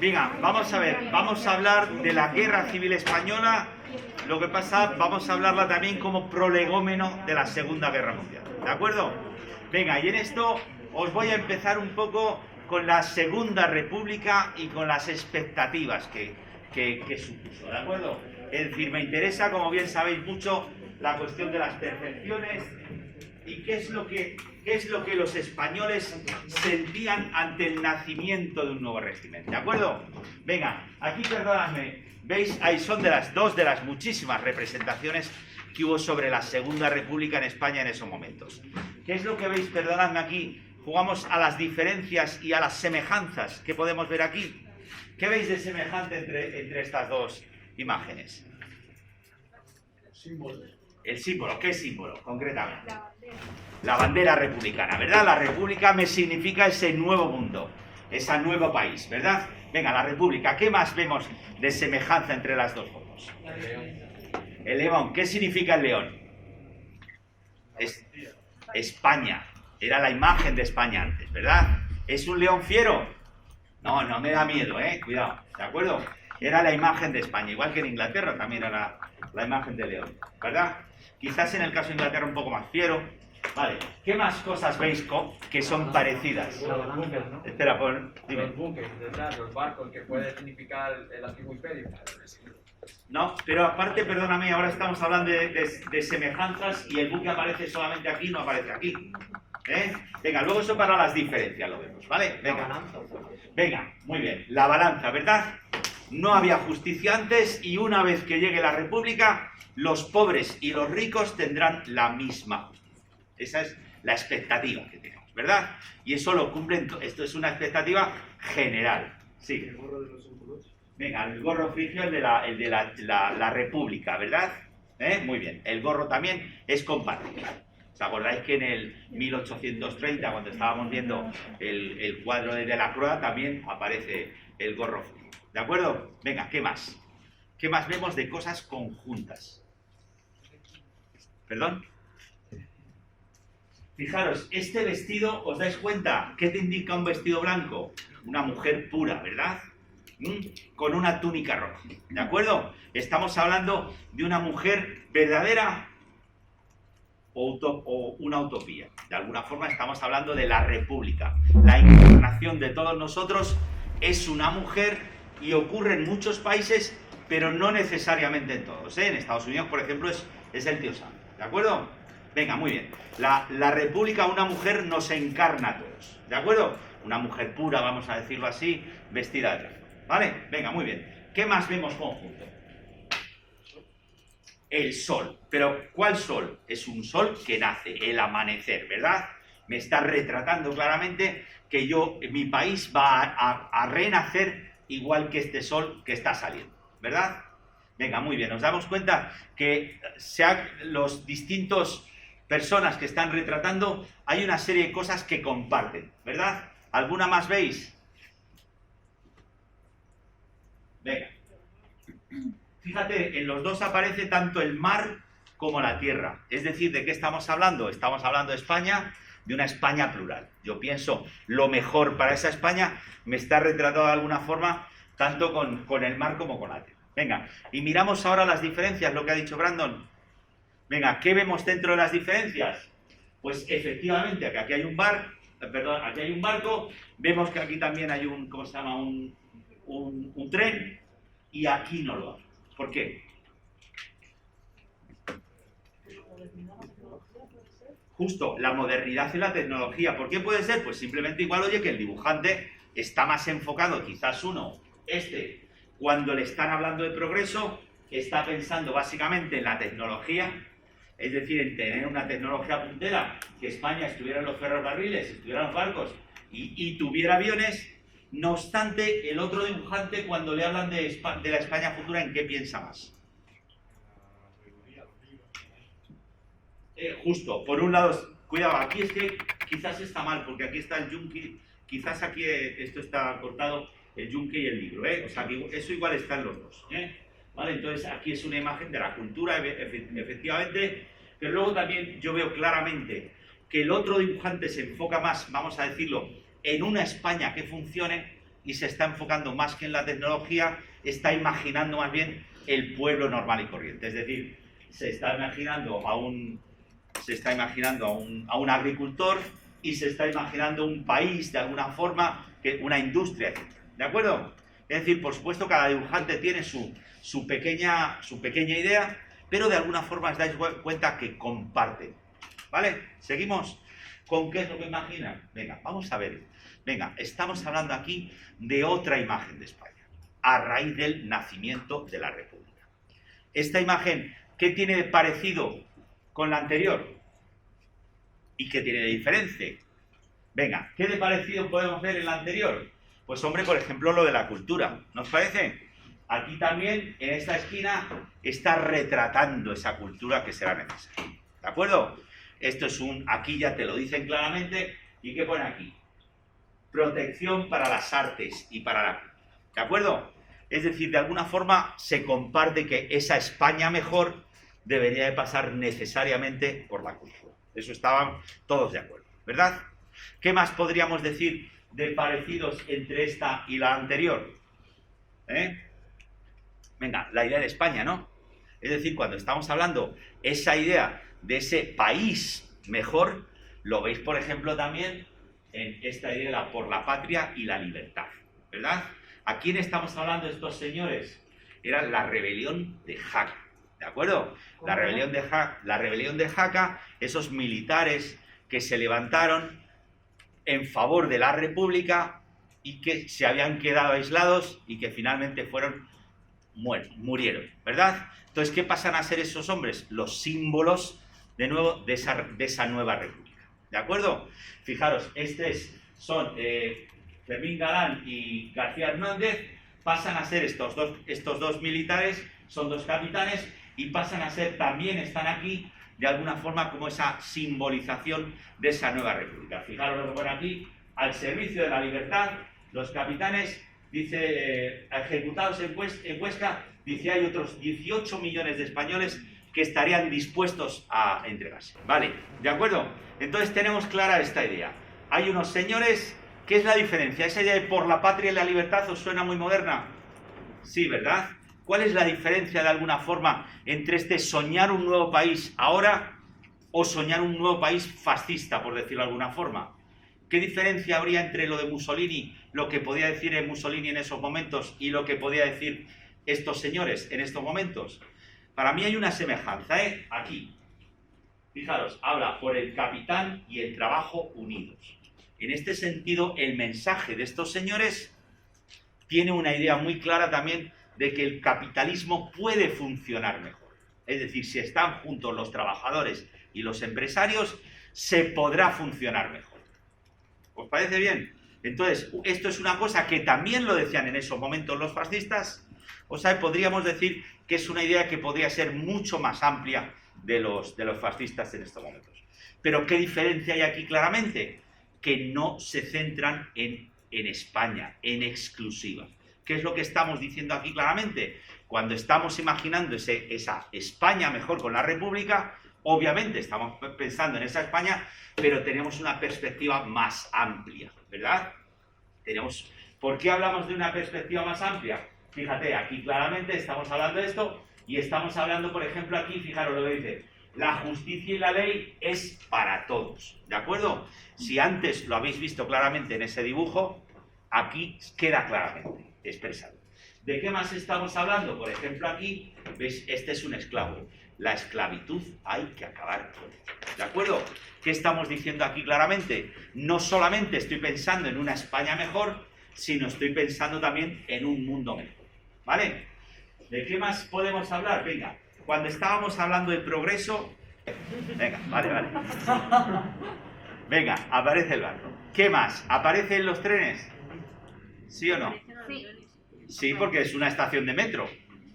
Venga, vamos a ver, vamos a hablar de la Guerra Civil Española. Lo que pasa, vamos a hablarla también como prolegómeno de la Segunda Guerra Mundial, ¿de acuerdo? Venga, y en esto os voy a empezar un poco con la Segunda República y con las expectativas que supuso, ¿de acuerdo? Es decir, me interesa, como bien sabéis mucho, la cuestión de las percepciones y qué es lo que los españoles sentían ante el nacimiento de un nuevo régimen, ¿de acuerdo? Venga, aquí perdonadme, veis, ahí son dos de las muchísimas representaciones que hubo sobre la Segunda República en España en esos momentos. ¿Qué es lo que veis? Perdonadme, aquí jugamos a las diferencias y a las semejanzas que podemos ver aquí. ¿Qué veis de semejante entre estas dos imágenes? El símbolo, ¿qué símbolo concretamente? La bandera republicana, ¿verdad? La república me significa ese nuevo mundo, ese nuevo país, ¿verdad? Venga, la república, ¿qué más vemos de semejanza entre las dos fotos? El león, ¿qué significa el león? España, era la imagen de España antes, ¿verdad? ¿Es un león fiero? No, no me da miedo, cuidado, ¿de acuerdo? Era la imagen de España, igual que en Inglaterra también era la imagen de león, ¿verdad? Quizás en el caso de Inglaterra un poco más fiero. Vale, ¿qué más cosas veis que son parecidas? Los búnkers, ¿no? Espera, dime. Los búnkers, detrás, los barcos, que puede significar el antiguo imperio. No, pero aparte, perdóname, ahora estamos hablando de semejanzas y el buque aparece solamente aquí, no aparece aquí. Venga, luego eso para las diferencias lo vemos, ¿vale? Venga, muy bien. La balanza, ¿verdad? No había justicia antes y una vez que llegue la República, los pobres y los ricos tendrán la misma justicia. Esa es la expectativa que tenemos, ¿verdad? Y eso lo cumplen, esto es una expectativa general. Sí. ¿El gorro de los símbolos? Venga, el gorro frigio, el de la República, ¿verdad? Muy bien. El gorro también es compartido. ¿Os acordáis que en el 1830, cuando estábamos viendo el cuadro de Delacroix, también aparece el gorro frigio? ¿De acuerdo? Venga, ¿qué más? ¿Qué más vemos de cosas conjuntas? ¿Perdón? Fijaros, este vestido, ¿os dais cuenta? ¿Qué te indica un vestido blanco? Una mujer pura, ¿verdad? Con una túnica roja, ¿de acuerdo? Estamos hablando de una mujer verdadera o una utopía. De alguna forma estamos hablando de la República. La encarnación de todos nosotros es una mujer y ocurre en muchos países, pero no necesariamente en todos. En Estados Unidos, por ejemplo, es el tío Sam, ¿de acuerdo? Venga, muy bien. La República, una mujer nos encarna a todos, ¿de acuerdo? Una mujer pura, vamos a decirlo así, vestida de traje, ¿vale? Venga, muy bien. ¿Qué más vemos conjunto? El sol. ¿Pero cuál sol? Es un sol que nace, el amanecer, ¿verdad? Me está retratando claramente que mi país va a renacer igual que este sol que está saliendo, ¿verdad? Venga, muy bien. Nos damos cuenta que los distintos personas que están retratando, hay una serie de cosas que comparten, ¿verdad? ¿Alguna más veis? Venga. Fíjate, en los dos aparece tanto el mar como la tierra. Es decir, ¿de qué estamos hablando? Estamos hablando de España, de una España plural. Yo pienso, lo mejor para esa España me está retratado de alguna forma, tanto con el mar como con la tierra. Venga, y miramos ahora las diferencias, lo que ha dicho Brandon. Venga, ¿qué vemos dentro de las diferencias? Pues efectivamente, que aquí hay un aquí hay un barco, vemos que aquí también hay un, ¿cómo se llama? Un tren, y aquí no lo hay. ¿Por qué? Justo, la modernidad y la tecnología. ¿Por qué puede ser? Pues simplemente igual, oye, que el dibujante está más enfocado, quizás cuando le están hablando de progreso, está pensando básicamente en la tecnología, es decir, en tener una tecnología puntera, que España estuviera en los ferrocarriles, estuviera en los barcos y tuviera aviones. No obstante, el otro dibujante, cuando le hablan de la España futura, ¿en qué piensa más? Justo, por un lado, cuidado, aquí es que quizás está mal, porque aquí está el yunque, quizás aquí esto está cortado, el yunque y el libro, o sea, que eso igual está en los dos, ¿vale? Entonces aquí es una imagen de la cultura, efectivamente, pero luego también yo veo claramente que el otro dibujante se enfoca más, vamos a decirlo, en una España que funcione, y se está enfocando más que en la tecnología, está imaginando más bien el pueblo normal y corriente. Es decir, se está imaginando a un agricultor y se está imaginando un país de alguna forma, una industria, etc. ¿De acuerdo? Es decir, por supuesto, cada dibujante tiene su pequeña idea, pero de alguna forma os dais cuenta que comparten. ¿Vale? ¿Seguimos? ¿Con qué es lo que imaginan? Venga, vamos a ver. Venga, estamos hablando aquí de otra imagen de España, a raíz del nacimiento de la República. Esta imagen, ¿qué tiene de parecido con la anterior? ¿Y qué tiene de diferente? Venga, ¿qué de parecido podemos ver en la anterior? Pues hombre, por ejemplo, lo de la cultura, ¿no os parece? Aquí también, en esta esquina, está retratando esa cultura que será necesaria. ¿De acuerdo? Esto es aquí ya te lo dicen claramente. ¿Y qué pone aquí? Protección para las artes y para la cultura. ¿De acuerdo? Es decir, de alguna forma se comparte que esa España mejor debería de pasar necesariamente por la cultura. Eso estaban todos de acuerdo, ¿verdad? ¿Qué más podríamos decir de parecidos entre esta y la anterior? Venga, la idea de España, ¿no? Es decir, cuando estamos hablando esa idea de ese país mejor, lo veis, por ejemplo, también en esta idea por la patria y la libertad, ¿verdad? ¿A quién estamos hablando estos señores? Era la rebelión de Jaca, ¿de acuerdo? La rebelión de Jaca, esos militares que se levantaron en favor de la República y que se habían quedado aislados y que finalmente murieron, ¿verdad? Entonces, ¿qué pasan a ser esos hombres? Los símbolos, de nuevo, de esa nueva República, ¿de acuerdo? Fijaros, son Fermín Galán y García Hernández, pasan a ser estos dos militares, son dos capitanes, y pasan a ser, también están aquí, de alguna forma, como esa simbolización de esa nueva República. Fijaros lo que pone aquí: al servicio de la libertad, los capitanes, dice, ejecutados en Huesca, dice, hay otros 18 millones de españoles que estarían dispuestos a entregarse. Vale, ¿de acuerdo? Entonces tenemos clara esta idea. Hay unos señores. ¿Qué es la diferencia? ¿Esa idea de por la patria y la libertad os suena muy moderna? Sí, ¿verdad? ¿Cuál es la diferencia, de alguna forma, entre soñar un nuevo país ahora o soñar un nuevo país fascista, por decirlo de alguna forma? ¿Qué diferencia habría entre lo de Mussolini, lo que podía decir Mussolini en esos momentos, y lo que podía decir estos señores en estos momentos? Para mí hay una semejanza, aquí. Fijaros, habla por el capitán y el trabajo unidos. En este sentido, el mensaje de estos señores tiene una idea muy clara también de que el capitalismo puede funcionar mejor. Es decir, si están juntos los trabajadores y los empresarios, se podrá funcionar mejor. ¿Os parece bien? Entonces, esto es una cosa que también lo decían en esos momentos los fascistas. O sea, podríamos decir que es una idea que podría ser mucho más amplia de los fascistas en estos momentos. Pero ¿qué diferencia hay aquí claramente? Que no se centran en España, en exclusiva. ¿Qué es lo que estamos diciendo aquí claramente? Cuando estamos imaginando esa España mejor con la República, obviamente estamos pensando en esa España, pero tenemos una perspectiva más amplia, ¿verdad? ¿Por qué hablamos de una perspectiva más amplia? Fíjate, aquí claramente estamos hablando de esto, y estamos hablando, por ejemplo, aquí, fijaros lo que dice: la justicia y la ley es para todos, ¿de acuerdo? Si antes lo habéis visto claramente en ese dibujo, aquí queda claramente expresado. ¿De qué más estamos hablando? Por ejemplo, aquí, ¿veis? Este es un esclavo. La esclavitud hay que acabar con ella, ¿de acuerdo? ¿Qué estamos diciendo aquí claramente? No solamente estoy pensando en una España mejor, sino estoy pensando también en un mundo mejor, ¿vale? ¿De qué más podemos hablar? Venga, cuando estábamos hablando de progreso... Venga, vale. Venga, aparece el barco. ¿Qué más? ¿Aparecen los trenes? ¿Sí o no? Sí. Sí, porque es una estación de metro,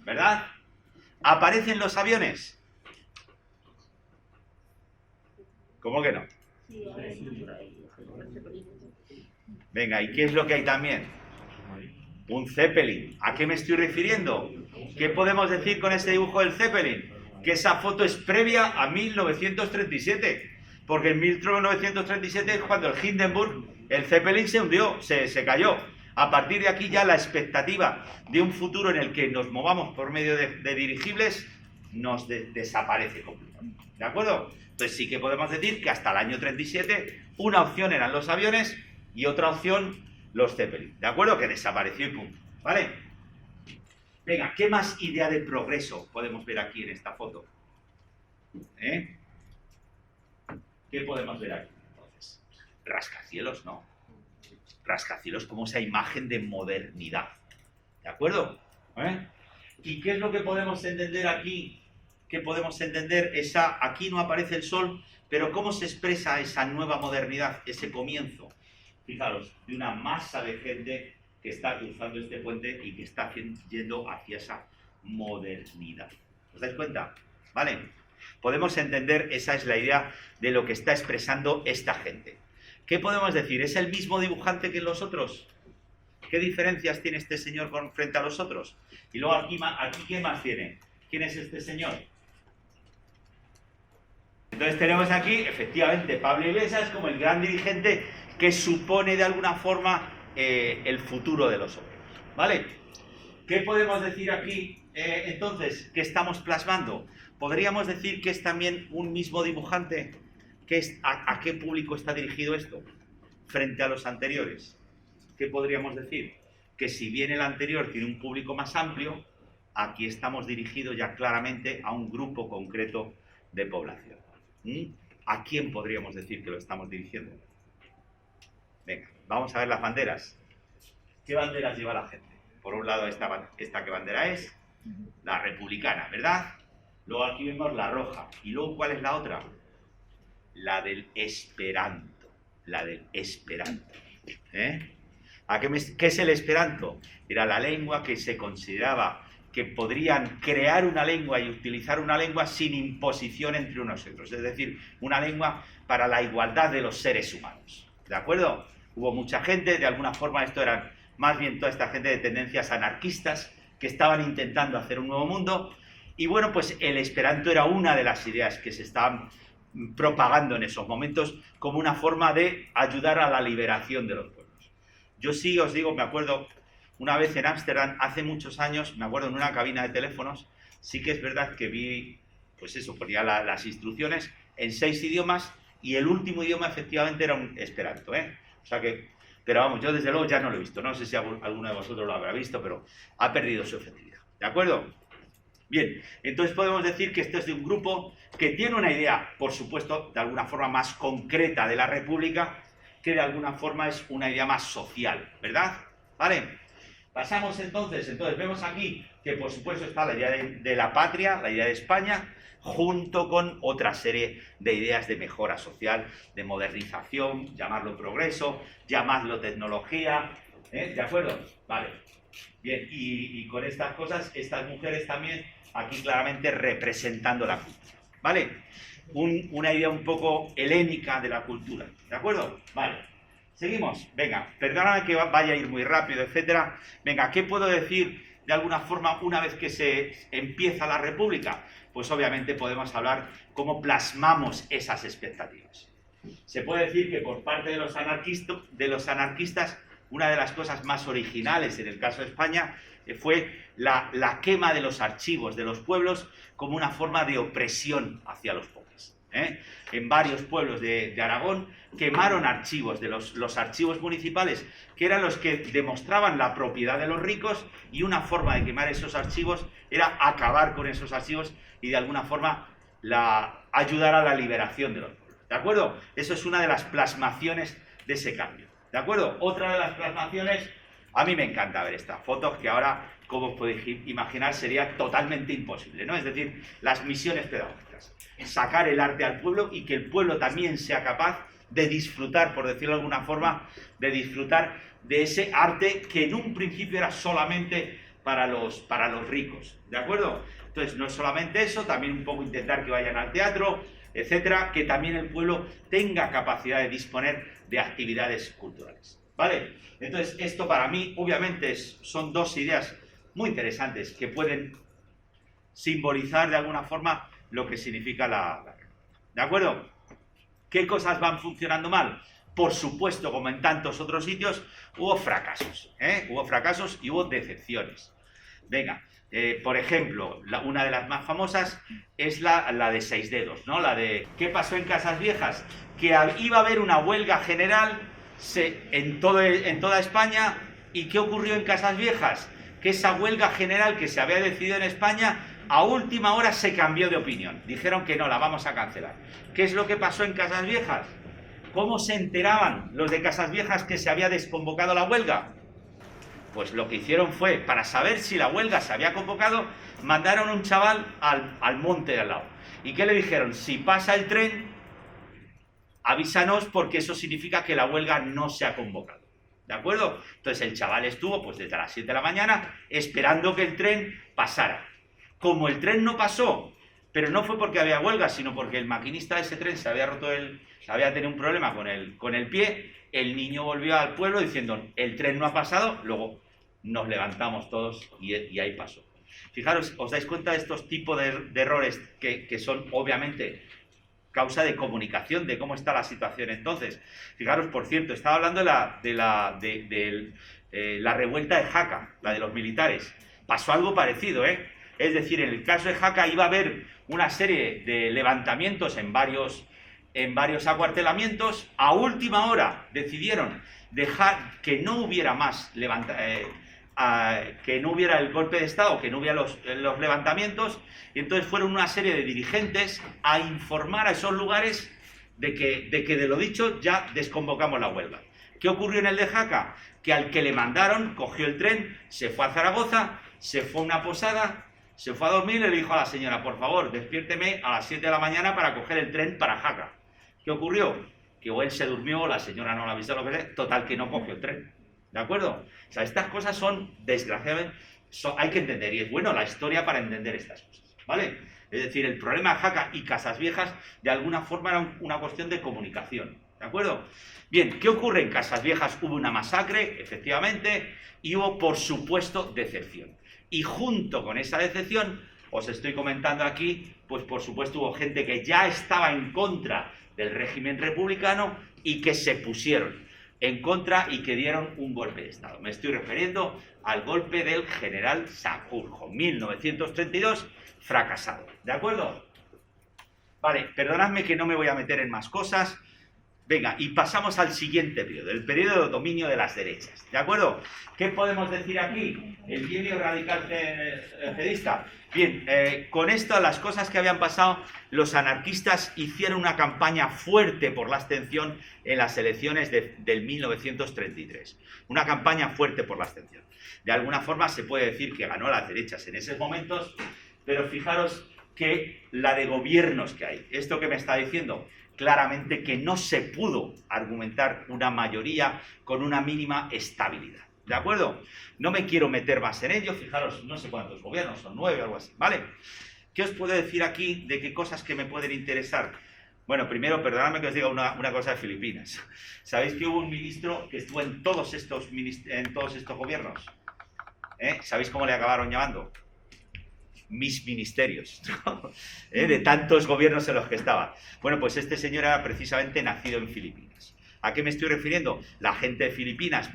¿verdad? ¿Aparecen los aviones? ¿Cómo que no? Venga, ¿y qué es lo que hay también? Un Zeppelin. ¿A qué me estoy refiriendo? ¿Qué podemos decir con ese dibujo del Zeppelin? Que esa foto es previa a 1937. Porque en 1937 es cuando el Hindenburg, el Zeppelin se hundió, se cayó. A partir de aquí ya la expectativa de un futuro en el que nos movamos por medio de dirigibles nos desaparece completamente. ¿De acuerdo? Entonces sí que podemos decir que hasta el año 37 una opción eran los aviones y otra opción los Zeppelin. ¿De acuerdo? Que desapareció y punto. ¿Vale? Venga, ¿qué más idea de progreso podemos ver aquí en esta foto? ¿Eh? ¿Qué podemos ver aquí? Entonces, rascacielos, ¿no? Rascacielos como esa imagen de modernidad. ¿De acuerdo? ¿Eh? ¿Y qué es lo que podemos entender aquí? ¿Qué podemos entender? Aquí no aparece el sol, pero ¿cómo se expresa esa nueva modernidad, ese comienzo? Fijaros, de una masa de gente que está cruzando este puente y que está yendo hacia esa modernidad. ¿Os dais cuenta? ¿Vale? Podemos entender, esa es la idea de lo que está expresando esta gente. ¿Qué podemos decir? ¿Es el mismo dibujante que los otros? ¿Qué diferencias tiene este señor frente a los otros? Y luego aquí ¿quién más tiene? ¿Quién es este señor? Entonces tenemos aquí, efectivamente, Pablo Iglesias como el gran dirigente que supone de alguna forma el futuro de los obreros. ¿Vale? ¿Qué podemos decir aquí entonces? ¿Qué estamos plasmando? ¿Podríamos decir que es también un mismo dibujante? ¿A qué público está dirigido esto? Frente a los anteriores. ¿Qué podríamos decir? Que si bien el anterior tiene un público más amplio, aquí estamos dirigidos ya claramente a un grupo concreto de población. ¿A quién podríamos decir que lo estamos dirigiendo? Venga, vamos a ver las banderas. ¿Qué banderas lleva la gente? Por un lado, esta ¿qué bandera es? La republicana, ¿verdad? Luego aquí vemos la roja. ¿Y luego cuál es la otra? La del esperanto. La del esperanto. ¿Eh? ¿Qué es el esperanto? Era la lengua que se consideraba que podrían crear una lengua y utilizar una lengua sin imposición entre unos y otros. Es decir, una lengua para la igualdad de los seres humanos. ¿De acuerdo? Hubo mucha gente, de alguna forma esto eran más bien toda esta gente de tendencias anarquistas que estaban intentando hacer un nuevo mundo. Y bueno, pues el esperanto era una de las ideas que se estaban propagando en esos momentos como una forma de ayudar a la liberación de los pueblos. Yo sí os digo, me acuerdo una vez en Ámsterdam, hace muchos años, me acuerdo en una cabina de teléfonos, sí que es verdad que vi, pues eso, ponía las instrucciones en 6 idiomas y el último idioma efectivamente era un esperanto, ¿eh? O sea que, pero vamos, yo desde luego ya no lo he visto, no sé si alguno de vosotros lo habrá visto, pero ha perdido su efectividad, ¿de acuerdo? Bien, entonces podemos decir que esto es de un grupo que tiene una idea, por supuesto, de alguna forma más concreta de la República, que de alguna forma es una idea más social, ¿verdad? ¿Vale? Pasamos entonces vemos aquí que por supuesto está la idea de la patria, la idea de España, junto con otra serie de ideas de mejora social, de modernización, llamarlo progreso, llamarlo tecnología, ¿eh? ¿De acuerdo? Vale. Bien, y con estas cosas, estas mujeres también aquí claramente representando la cultura, ¿vale? Una idea un poco helénica de la cultura, ¿de acuerdo? Vale. Seguimos. Venga, perdóname que vaya a ir muy rápido, etcétera. Venga, ¿qué puedo decir de alguna forma una vez que se empieza la República? Pues obviamente podemos hablar cómo plasmamos esas expectativas. Se puede decir que por parte de los anarquistas, una de las cosas más originales en el caso de España fue la quema de los archivos de los pueblos como una forma de opresión hacia los pobres. En varios pueblos de Aragón quemaron archivos, de los archivos municipales, que eran los que demostraban la propiedad de los ricos, y una forma de quemar esos archivos era acabar con esos archivos y de alguna forma ayudar a la liberación de los pueblos. ¿De acuerdo? Eso es una de las plasmaciones de ese cambio. ¿De acuerdo? Otra de las plasmaciones, a mí me encanta ver estas fotos, que ahora, como os podéis imaginar, sería totalmente imposible, ¿no? Es decir, las misiones pedagógicas. Sacar el arte al pueblo y que el pueblo también sea capaz de disfrutar, por decirlo de alguna forma, de disfrutar de ese arte que en un principio era solamente para los ricos, ¿de acuerdo? Entonces, no es solamente eso, también un poco intentar que vayan al teatro, etcétera, que también el pueblo tenga capacidad de disponer de actividades culturales, ¿vale? Entonces, esto para mí, obviamente, son dos ideas muy interesantes que pueden simbolizar de alguna forma lo que significa la guerra. ¿De acuerdo? ¿Qué cosas van funcionando mal? por supuesto, como en tantos otros sitios, hubo fracasos, hubo fracasos y hubo decepciones. Venga, por ejemplo, una de las más famosas es la de Seis Dedos, ¿no? La de ¿qué pasó en Casas Viejas? Que iba a haber una huelga general en toda España. ¿Y qué ocurrió en Casas Viejas? Que esa huelga general que se había decidido en España, a última hora se cambió de opinión. Dijeron que no, la vamos a cancelar. ¿Qué es lo que pasó en Casas Viejas? ¿Cómo se enteraban los de Casas Viejas que se había desconvocado la huelga? Pues lo que hicieron fue, para saber si la huelga se había convocado, mandaron a un chaval al monte de al lado. ¿Y qué le dijeron? Si pasa el tren, avísanos porque eso significa que la huelga no se ha convocado. ¿De acuerdo? Entonces el chaval estuvo pues desde las 7 de la mañana esperando que el tren pasara. Como el tren no pasó, pero no fue porque había huelga, sino porque el maquinista de ese tren se había tenido un problema con el pie, el niño volvió al pueblo diciendo, el tren no ha pasado, luego nos levantamos todos y ahí pasó. Fijaros, ¿os dais cuenta de estos tipos de errores que son obviamente causa de comunicación, de cómo está la situación entonces? Fijaros, por cierto, estaba hablando de la revuelta de Jaca, la de los militares. Pasó algo parecido, Es decir, en el caso de Jaca iba a haber una serie de levantamientos en varios acuartelamientos. A última hora decidieron dejar que no hubiera más que no hubiera el golpe de Estado, que no hubiera los levantamientos, y entonces fueron una serie de dirigentes a informar a esos lugares de que de lo dicho ya desconvocamos la huelga. ¿Qué ocurrió en el de Jaca? Que al que le mandaron, cogió el tren, se fue a Zaragoza, se fue a una posada, se fue a dormir y le dijo a la señora, por favor, despiérteme a las 7 de la mañana para coger el tren para Jaca. ¿Qué ocurrió? Que o él se durmió, la señora no la avisó, lo que sea, total que no cogió el tren. ¿De acuerdo? O sea, estas cosas son, desgraciadamente, hay que entender, y es bueno la historia para entender estas cosas, ¿vale? Es decir, el problema de Jaca y Casas Viejas, de alguna forma, era una cuestión de comunicación, ¿de acuerdo? Bien, ¿qué ocurre en Casas Viejas? Hubo una masacre, efectivamente, y hubo, por supuesto, decepción. Y junto con esa decepción, os estoy comentando aquí, pues por supuesto hubo gente que ya estaba en contra del régimen republicano y que se pusieron en contra y que dieron un golpe de Estado. Me estoy refiriendo al golpe del general Sanjurjo, 1932, fracasado. ¿De acuerdo? Vale, perdonadme que no me voy a meter en más cosas. Venga, y pasamos al siguiente periodo, el periodo de dominio de las derechas. ¿De acuerdo? ¿Qué podemos decir aquí? El bienio radical cedista. Bien, con esto, las cosas que habían pasado, los anarquistas hicieron una campaña fuerte por la abstención en las elecciones del 1933. Una campaña fuerte por la abstención. De alguna forma se puede decir que ganó a las derechas en esos momentos, pero fijaros que la de gobiernos que hay, esto que me está diciendo, claramente que no se pudo argumentar una mayoría con una mínima estabilidad. ¿De acuerdo? No me quiero meter más en ello, fijaros, no sé cuántos gobiernos, son 9 o algo así, ¿vale? ¿Qué os puedo decir aquí de qué cosas que me pueden interesar? Bueno, primero, perdonadme que os diga una cosa de Filipinas. ¿Sabéis que hubo un ministro que estuvo en todos estos gobiernos? ¿Sabéis cómo le acabaron llamando? Mis ministerios, ¿no? De tantos gobiernos en los que estaba. Bueno, pues este señor era precisamente nacido en Filipinas. ¿A qué me estoy refiriendo? La gente de Filipinas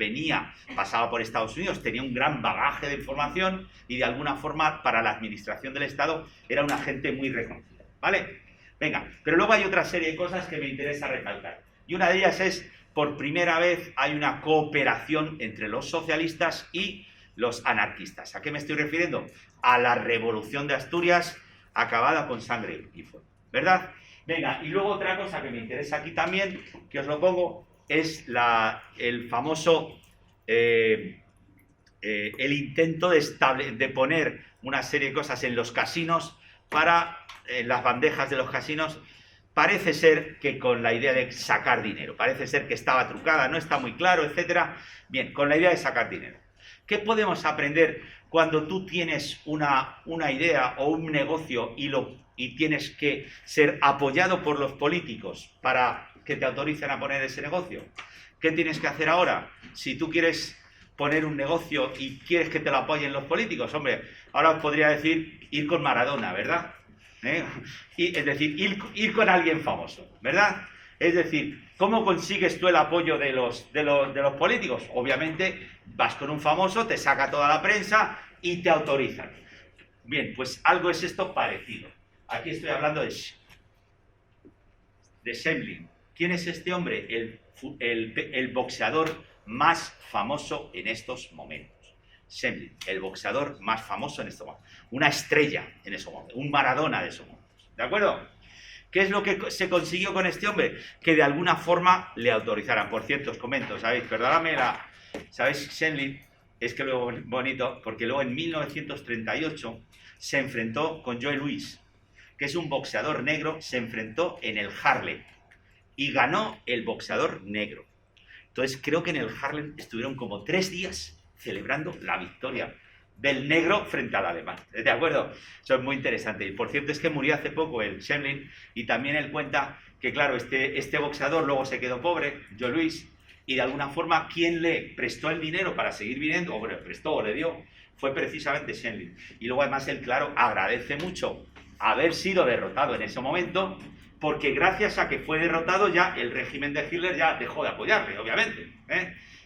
pasaba por Estados Unidos, tenía un gran bagaje de información y de alguna forma para la administración del Estado era una gente muy reconocida, ¿vale? Venga, pero luego hay otra serie de cosas que me interesa recalcar. Y una de ellas es, por primera vez hay una cooperación entre los socialistas y los anarquistas. ¿A qué me estoy refiriendo? A la revolución de Asturias acabada con sangre y fuego, ¿verdad? Venga, y luego otra cosa que me interesa aquí también, que os lo pongo, es el famoso, el intento de poner una serie de cosas en los casinos en las bandejas de los casinos. Parece ser que con la idea de sacar dinero, parece ser que estaba trucada, no está muy claro, etcétera. Bien, con la idea de sacar dinero. ¿Qué podemos aprender cuando tú tienes una idea o un negocio y tienes que ser apoyado por los políticos para que te autoricen a poner ese negocio? ¿Qué tienes que hacer ahora? Si tú quieres poner un negocio y quieres que te lo apoyen los políticos, hombre, ahora os podría decir ir con Maradona, ¿verdad? Es decir, ir con alguien famoso, ¿verdad? Es decir, ¿cómo consigues tú el apoyo de los políticos? Obviamente vas con un famoso, te saca toda la prensa y te autorizan. Bien, pues algo es esto parecido. Aquí estoy hablando de Semlin. ¿Quién es este hombre? El boxeador más famoso en estos momentos. Semlin, el boxeador más famoso en estos momentos. Una estrella en esos momentos, un Maradona de esos momentos. ¿De acuerdo? ¿Qué es lo que se consiguió con este hombre? Que de alguna forma le autorizaran. Por cierto, os comento, ¿sabéis? Perdóname ¿sabéis? Semlin es que luego bonito, porque luego en 1938 se enfrentó con Joe Louis, que es un boxeador negro, se enfrentó en el Harlem y ganó el boxeador negro. Entonces creo que en el Harlem estuvieron como 3 días celebrando la victoria del negro frente al alemán. ¿De acuerdo? Eso es muy interesante. Y por cierto es que murió hace poco el Semlin y también él cuenta que claro, este boxeador luego se quedó pobre, Joe Louis, y de alguna forma quien le prestó el dinero para seguir viniendo, o bueno, prestó o le dio, fue precisamente Semlin. Y luego además él, claro, agradece mucho haber sido derrotado en ese momento, porque gracias a que fue derrotado ya el régimen de Hitler ya dejó de apoyarle, obviamente.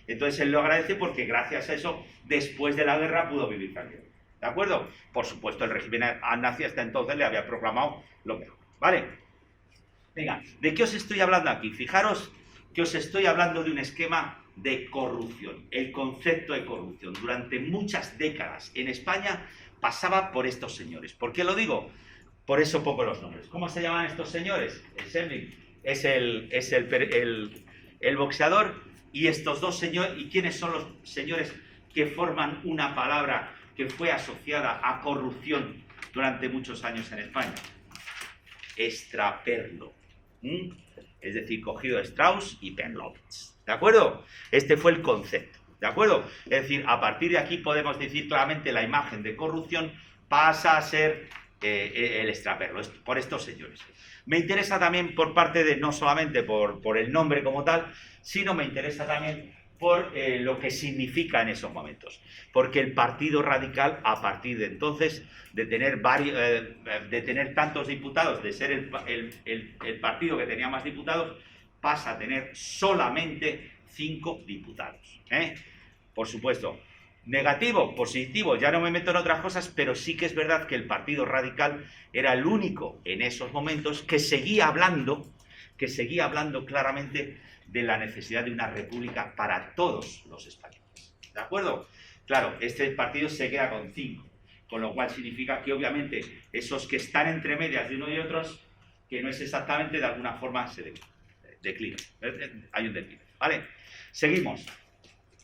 Entonces él lo agradece porque gracias a eso, después de la guerra pudo vivir también. ¿De acuerdo? Por supuesto, el régimen nazi hasta entonces le había proclamado lo mejor. ¿Vale? Venga, ¿de qué os estoy hablando aquí? Fijaros que os estoy hablando de un esquema de corrupción. El concepto de corrupción durante muchas décadas en España pasaba por estos señores. ¿Por qué lo digo? Por eso pongo los nombres. ¿Cómo se llaman estos señores? El Semlin es el boxeador y estos dos señores. ¿Y quiénes son los señores que forman una palabra que fue asociada a corrupción durante muchos años en España? Extraperlo. Es decir, cogido de Strauss y Penlowitz. ¿De acuerdo? Este fue el concepto. ¿De acuerdo? Es decir, a partir de aquí podemos decir claramente la imagen de corrupción pasa a ser el extraperlo, por estos señores. Me interesa también por parte de, no solamente por el nombre como tal, sino me interesa también por lo que significa en esos momentos. Porque el Partido Radical, a partir de entonces, de tener tantos diputados, de ser el partido que tenía más diputados, pasa a tener solamente 5 diputados. Por supuesto, negativo, positivo, ya no me meto en otras cosas, pero sí que es verdad que el Partido Radical era el único en esos momentos que seguía hablando claramente de la necesidad de una república para todos los españoles. ¿De acuerdo? Claro, este partido se queda con 5, con lo cual significa que obviamente esos que están entre medias de uno y otros, que no es exactamente, de alguna forma se declina. Hay un declive, ¿vale? Seguimos.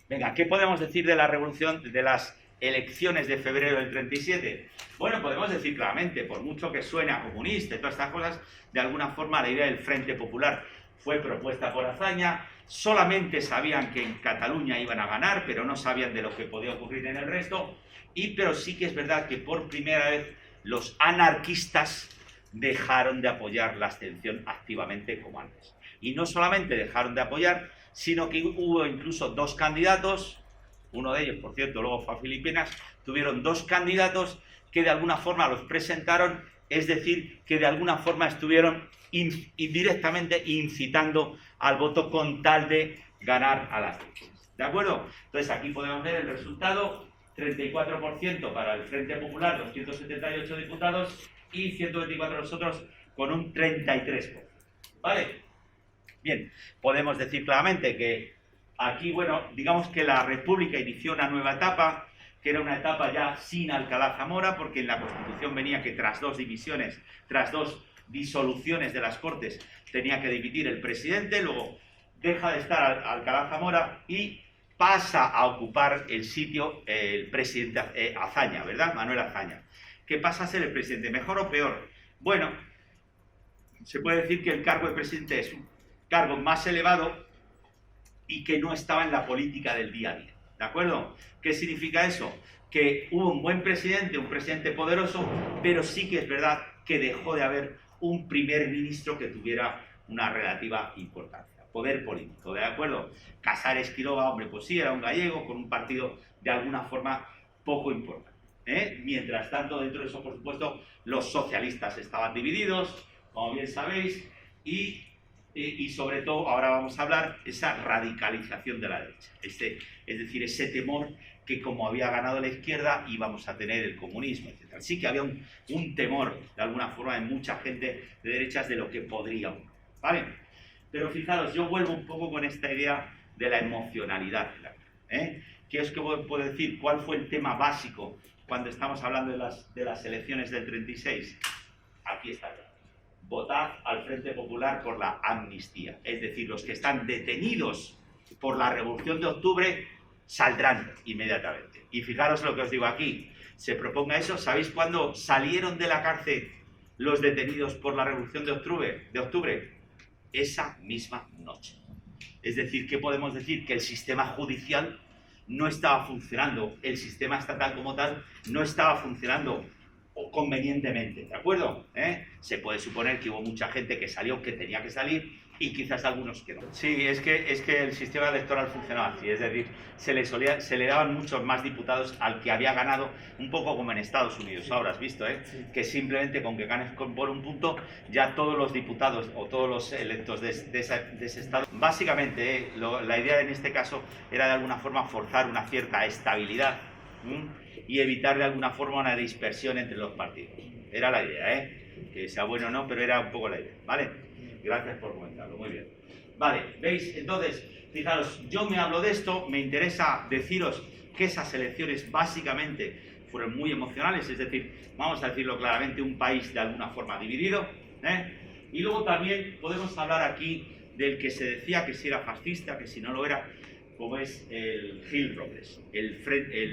Venga, ¿qué podemos decir de la revolución, de las elecciones de febrero del 37? Bueno, podemos decir claramente, por mucho que suene a comunista y todas estas cosas, de alguna forma la idea del Frente Popular fue propuesta por Azaña. Solamente sabían que en Cataluña iban a ganar, pero no sabían de lo que podía ocurrir en el resto. Pero sí que es verdad que por primera vez los anarquistas dejaron de apoyar la abstención activamente como antes. Y no solamente dejaron de apoyar, sino que hubo incluso 2 candidatos, uno de ellos, por cierto, luego fue a Filipinas, tuvieron 2 candidatos que de alguna forma los presentaron, es decir, que de alguna forma estuvieron indirectamente incitando al voto con tal de ganar a las derechas. ¿De acuerdo? Entonces aquí podemos ver el resultado, 34% para el Frente Popular, 278 diputados, y 124 nosotros con un 33%. ¿Vale? Bien, podemos decir claramente que aquí, bueno, digamos que la República inició una nueva etapa, que era una etapa ya sin Alcalá Zamora, porque en la Constitución venía que tras 2 divisiones, tras 2 disoluciones de las Cortes, tenía que dimitir el presidente, luego deja de estar Alcalá Zamora y pasa a ocupar el sitio el presidente Azaña, ¿verdad? Manuel Azaña. ¿Qué pasa a ser el presidente? ¿Mejor o peor? Bueno, se puede decir que el cargo de presidente es un cargo más elevado y que no estaba en la política del día a día. ¿De acuerdo? ¿Qué significa eso? Que hubo un buen presidente, un presidente poderoso, pero sí que es verdad que dejó de haber un primer ministro que tuviera una relativa importancia. Poder político, ¿de acuerdo? Casares Quiroga, hombre, pues sí, era un gallego con un partido de alguna forma poco importante. Mientras tanto, dentro de eso, por supuesto, los socialistas estaban divididos, como bien sabéis, y y sobre todo, ahora vamos a hablar, esa radicalización de la derecha. Es decir, ese temor que como había ganado la izquierda íbamos a tener el comunismo, etc. Sí que había un temor, de alguna forma, en mucha gente de derechas de lo que podría ocurrir, ¿vale? Pero fijaros, yo vuelvo un poco con esta idea de la emocionalidad de la guerra, ¿eh? ¿Qué es que puedo decir? ¿Cuál fue el tema básico cuando estamos hablando de las elecciones del 36? Aquí está. Votad al Frente Popular por la amnistía. Es decir, los que están detenidos por la Revolución de Octubre saldrán inmediatamente. Y fijaros lo que os digo aquí. Se proponga eso. ¿Sabéis cuándo salieron de la cárcel los detenidos por la Revolución de Octubre? Esa misma noche. Es decir, ¿qué podemos decir? Que el sistema judicial no estaba funcionando. El sistema estatal como tal no estaba funcionando convenientemente, ¿de acuerdo? Se puede suponer que hubo mucha gente que salió, que tenía que salir, y quizás algunos que no. Sí, es que el sistema electoral funcionaba así, es decir, se le daban muchos más diputados al que había ganado, un poco como en Estados Unidos. Ahora has visto, que simplemente con que ganes por un punto, ya todos los diputados o todos los electos de ese estado. Básicamente, la idea en este caso era de alguna forma forzar una cierta estabilidad, y evitar de alguna forma una dispersión entre los partidos. Era la idea, que sea bueno o no, pero era un poco la idea, ¿vale? Gracias por comentarlo, muy bien. Vale, ¿veis? Entonces, fijaros, yo me hablo de esto, me interesa deciros que esas elecciones básicamente fueron muy emocionales, es decir, vamos a decirlo claramente, un país de alguna forma dividido, y luego también podemos hablar aquí del que se decía que si era fascista, que si no lo era, como es el Gil Robles,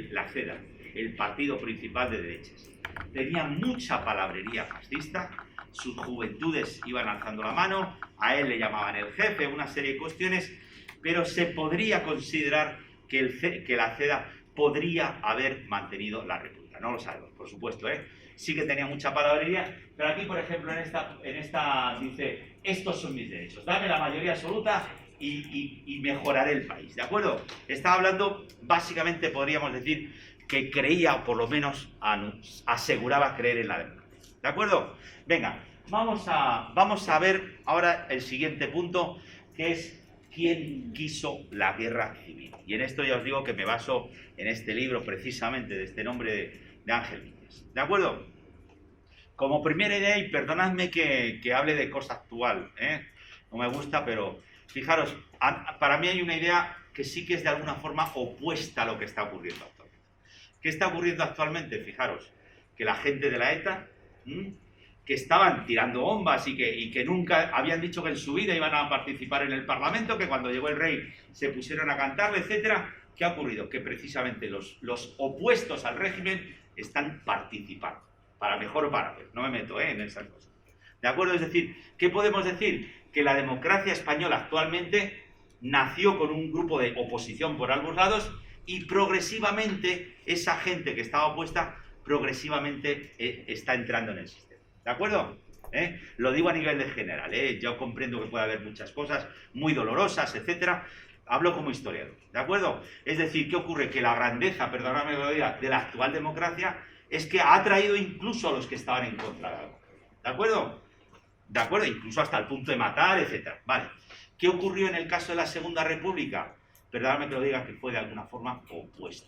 la CEDA, el partido principal de derechas. Tenía mucha palabrería fascista, sus juventudes iban alzando la mano, a él le llamaban el jefe, una serie de cuestiones, pero se podría considerar que la CEDA podría haber mantenido la República. No lo sabemos, por supuesto, sí que tenía mucha palabrería, pero aquí, por ejemplo, en esta dice, estos son mis derechos, dame la mayoría absoluta y mejoraré el país, ¿de acuerdo? Estaba hablando, básicamente podríamos decir, que creía, o por lo menos aseguraba creer en la democracia, ¿de acuerdo? Venga, vamos a ver ahora el siguiente punto, que es quién quiso la guerra civil. Y en esto ya os digo que me baso en este libro, precisamente, de este nombre de Ángel Viñas, ¿de acuerdo? Como primera idea, y perdonadme que hable de cosa actual, no me gusta, pero fijaros, para mí hay una idea que sí que es de alguna forma opuesta a lo que está ocurriendo actualmente. ¿Qué está ocurriendo actualmente? Fijaros, que la gente de la ETA, que estaban tirando bombas y que nunca habían dicho que en su vida iban a participar en el Parlamento, que cuando llegó el rey se pusieron a cantarle, etcétera. ¿Qué ha ocurrido? Que precisamente los opuestos al régimen están participando, para mejor o para peor. No me meto en esas cosas. ¿De acuerdo? Es decir, ¿qué podemos decir? Que la democracia española actualmente nació con un grupo de oposición por ambos lados y progresivamente esa gente que estaba opuesta progresivamente está entrando en el sistema. ¿De acuerdo? Lo digo a nivel de general, yo comprendo que puede haber muchas cosas muy dolorosas, etcétera. Hablo como historiador, ¿de acuerdo? Es decir, ¿qué ocurre? Que la grandeza, perdóname que lo diga, de la actual democracia es que ha atraído incluso a los que estaban en contra de la democracia. ¿De acuerdo? De acuerdo, incluso hasta el punto de matar, etcétera. Vale. ¿Qué ocurrió en el caso de la Segunda República? Perdóname que lo diga, que fue de alguna forma opuesto.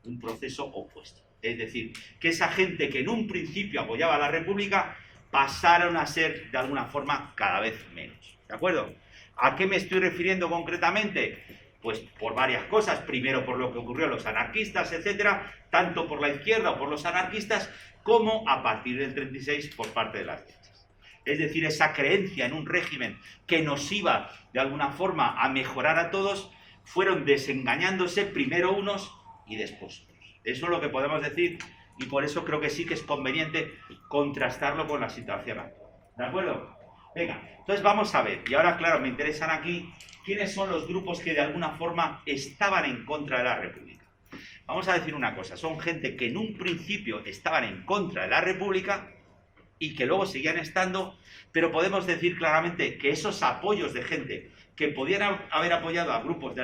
Un proceso opuesto. Es decir, que esa gente que en un principio apoyaba a la República pasaron a ser de alguna forma cada vez menos. ¿De acuerdo? ¿A qué me estoy refiriendo concretamente? Pues por varias cosas. Primero por lo que ocurrió a los anarquistas, etcétera, tanto por la izquierda o por los anarquistas, como a partir del 36 por parte de las derechas. Es decir, esa creencia en un régimen que nos iba de alguna forma a mejorar a todos, fueron desengañándose primero unos y después otros. Eso es lo que podemos decir, y por eso creo que sí que es conveniente contrastarlo con la situación actual. ¿De acuerdo? Venga, entonces vamos a ver, y ahora claro, me interesan aquí quiénes son los grupos que de alguna forma estaban en contra de la República. Vamos a decir una cosa, son gente que en un principio estaban en contra de la República y que luego seguían estando, pero podemos decir claramente que esos apoyos de gente que podían haber apoyado a grupos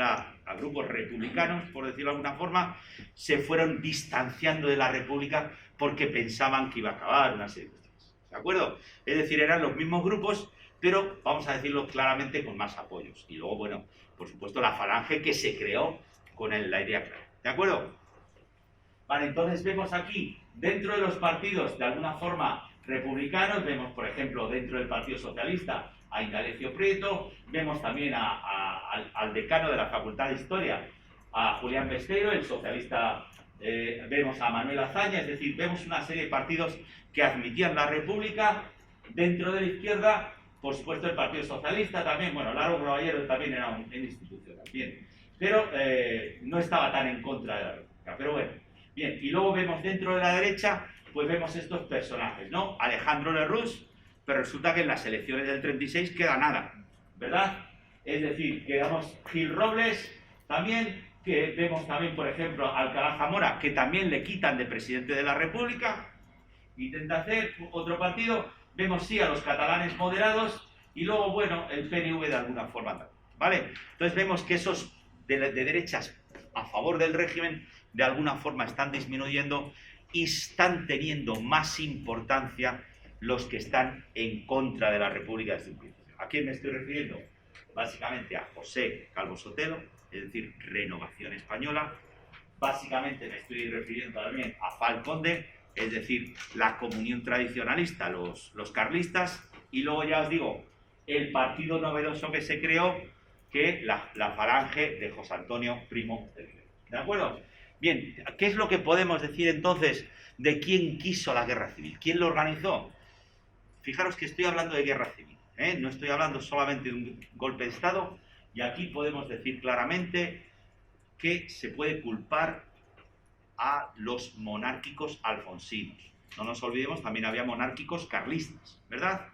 republicanos, por decirlo de alguna forma, se fueron distanciando de la República porque pensaban que iba a acabar una serie de cuestiones. ¿De acuerdo? Es decir, eran los mismos grupos pero vamos a decirlo claramente con más apoyos. Y luego, bueno, por supuesto la falange que se creó con la idea clara. ¿De acuerdo? Vale, entonces vemos aquí, dentro de los partidos de alguna forma republicanos, vemos por ejemplo dentro del Partido Socialista a Indalecio Prieto, vemos también al decano de la Facultad de Historia, a Julián Besteiro, el socialista, vemos a Manuel Azaña, es decir, vemos una serie de partidos que admitían la república. Dentro de la izquierda, por supuesto el Partido Socialista también, bueno, Laro Caballero también era un institucional, bien, pero no estaba tan en contra de la república, pero bueno, bien, y luego vemos dentro de la derecha, pues vemos estos personajes, ¿no? Alejandro Lerroux, pero resulta que en las elecciones del 36 queda nada, ¿verdad? Es decir, quedamos Gil Robles también, que vemos también, por ejemplo, a Alcalá Zamora, que también le quitan de presidente de la República, intenta hacer otro partido, vemos sí a los catalanes moderados, y luego, bueno, el PNV de alguna forma también, ¿vale? Entonces vemos que esos de derechas a favor del régimen, de alguna forma están disminuyendo y están teniendo más importancia los que están en contra de la República desde un principio. ¿A quién me estoy refiriendo? Básicamente a José Calvo Sotelo, es decir, Renovación Española. Básicamente me estoy refiriendo también a Falconde, es decir, la comunión tradicionalista, los carlistas. Y luego ya os digo, el partido novedoso que se creó, que la falange de José Antonio Primo de Rivera. ¿De acuerdo? Bien, ¿qué es lo que podemos decir entonces de quién quiso la guerra civil? ¿Quién lo organizó? Fijaros que estoy hablando de guerra civil, ¿eh? No estoy hablando solamente de un golpe de Estado, y aquí podemos decir claramente que se puede culpar a los monárquicos alfonsinos. No nos olvidemos, también había monárquicos carlistas, ¿verdad?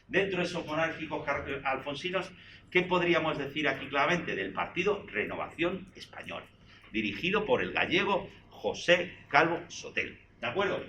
Dentro de esos monárquicos alfonsinos, ¿qué podríamos decir aquí claramente? Del partido Renovación Española, dirigido por el gallego José Calvo Sotelo. ¿De acuerdo?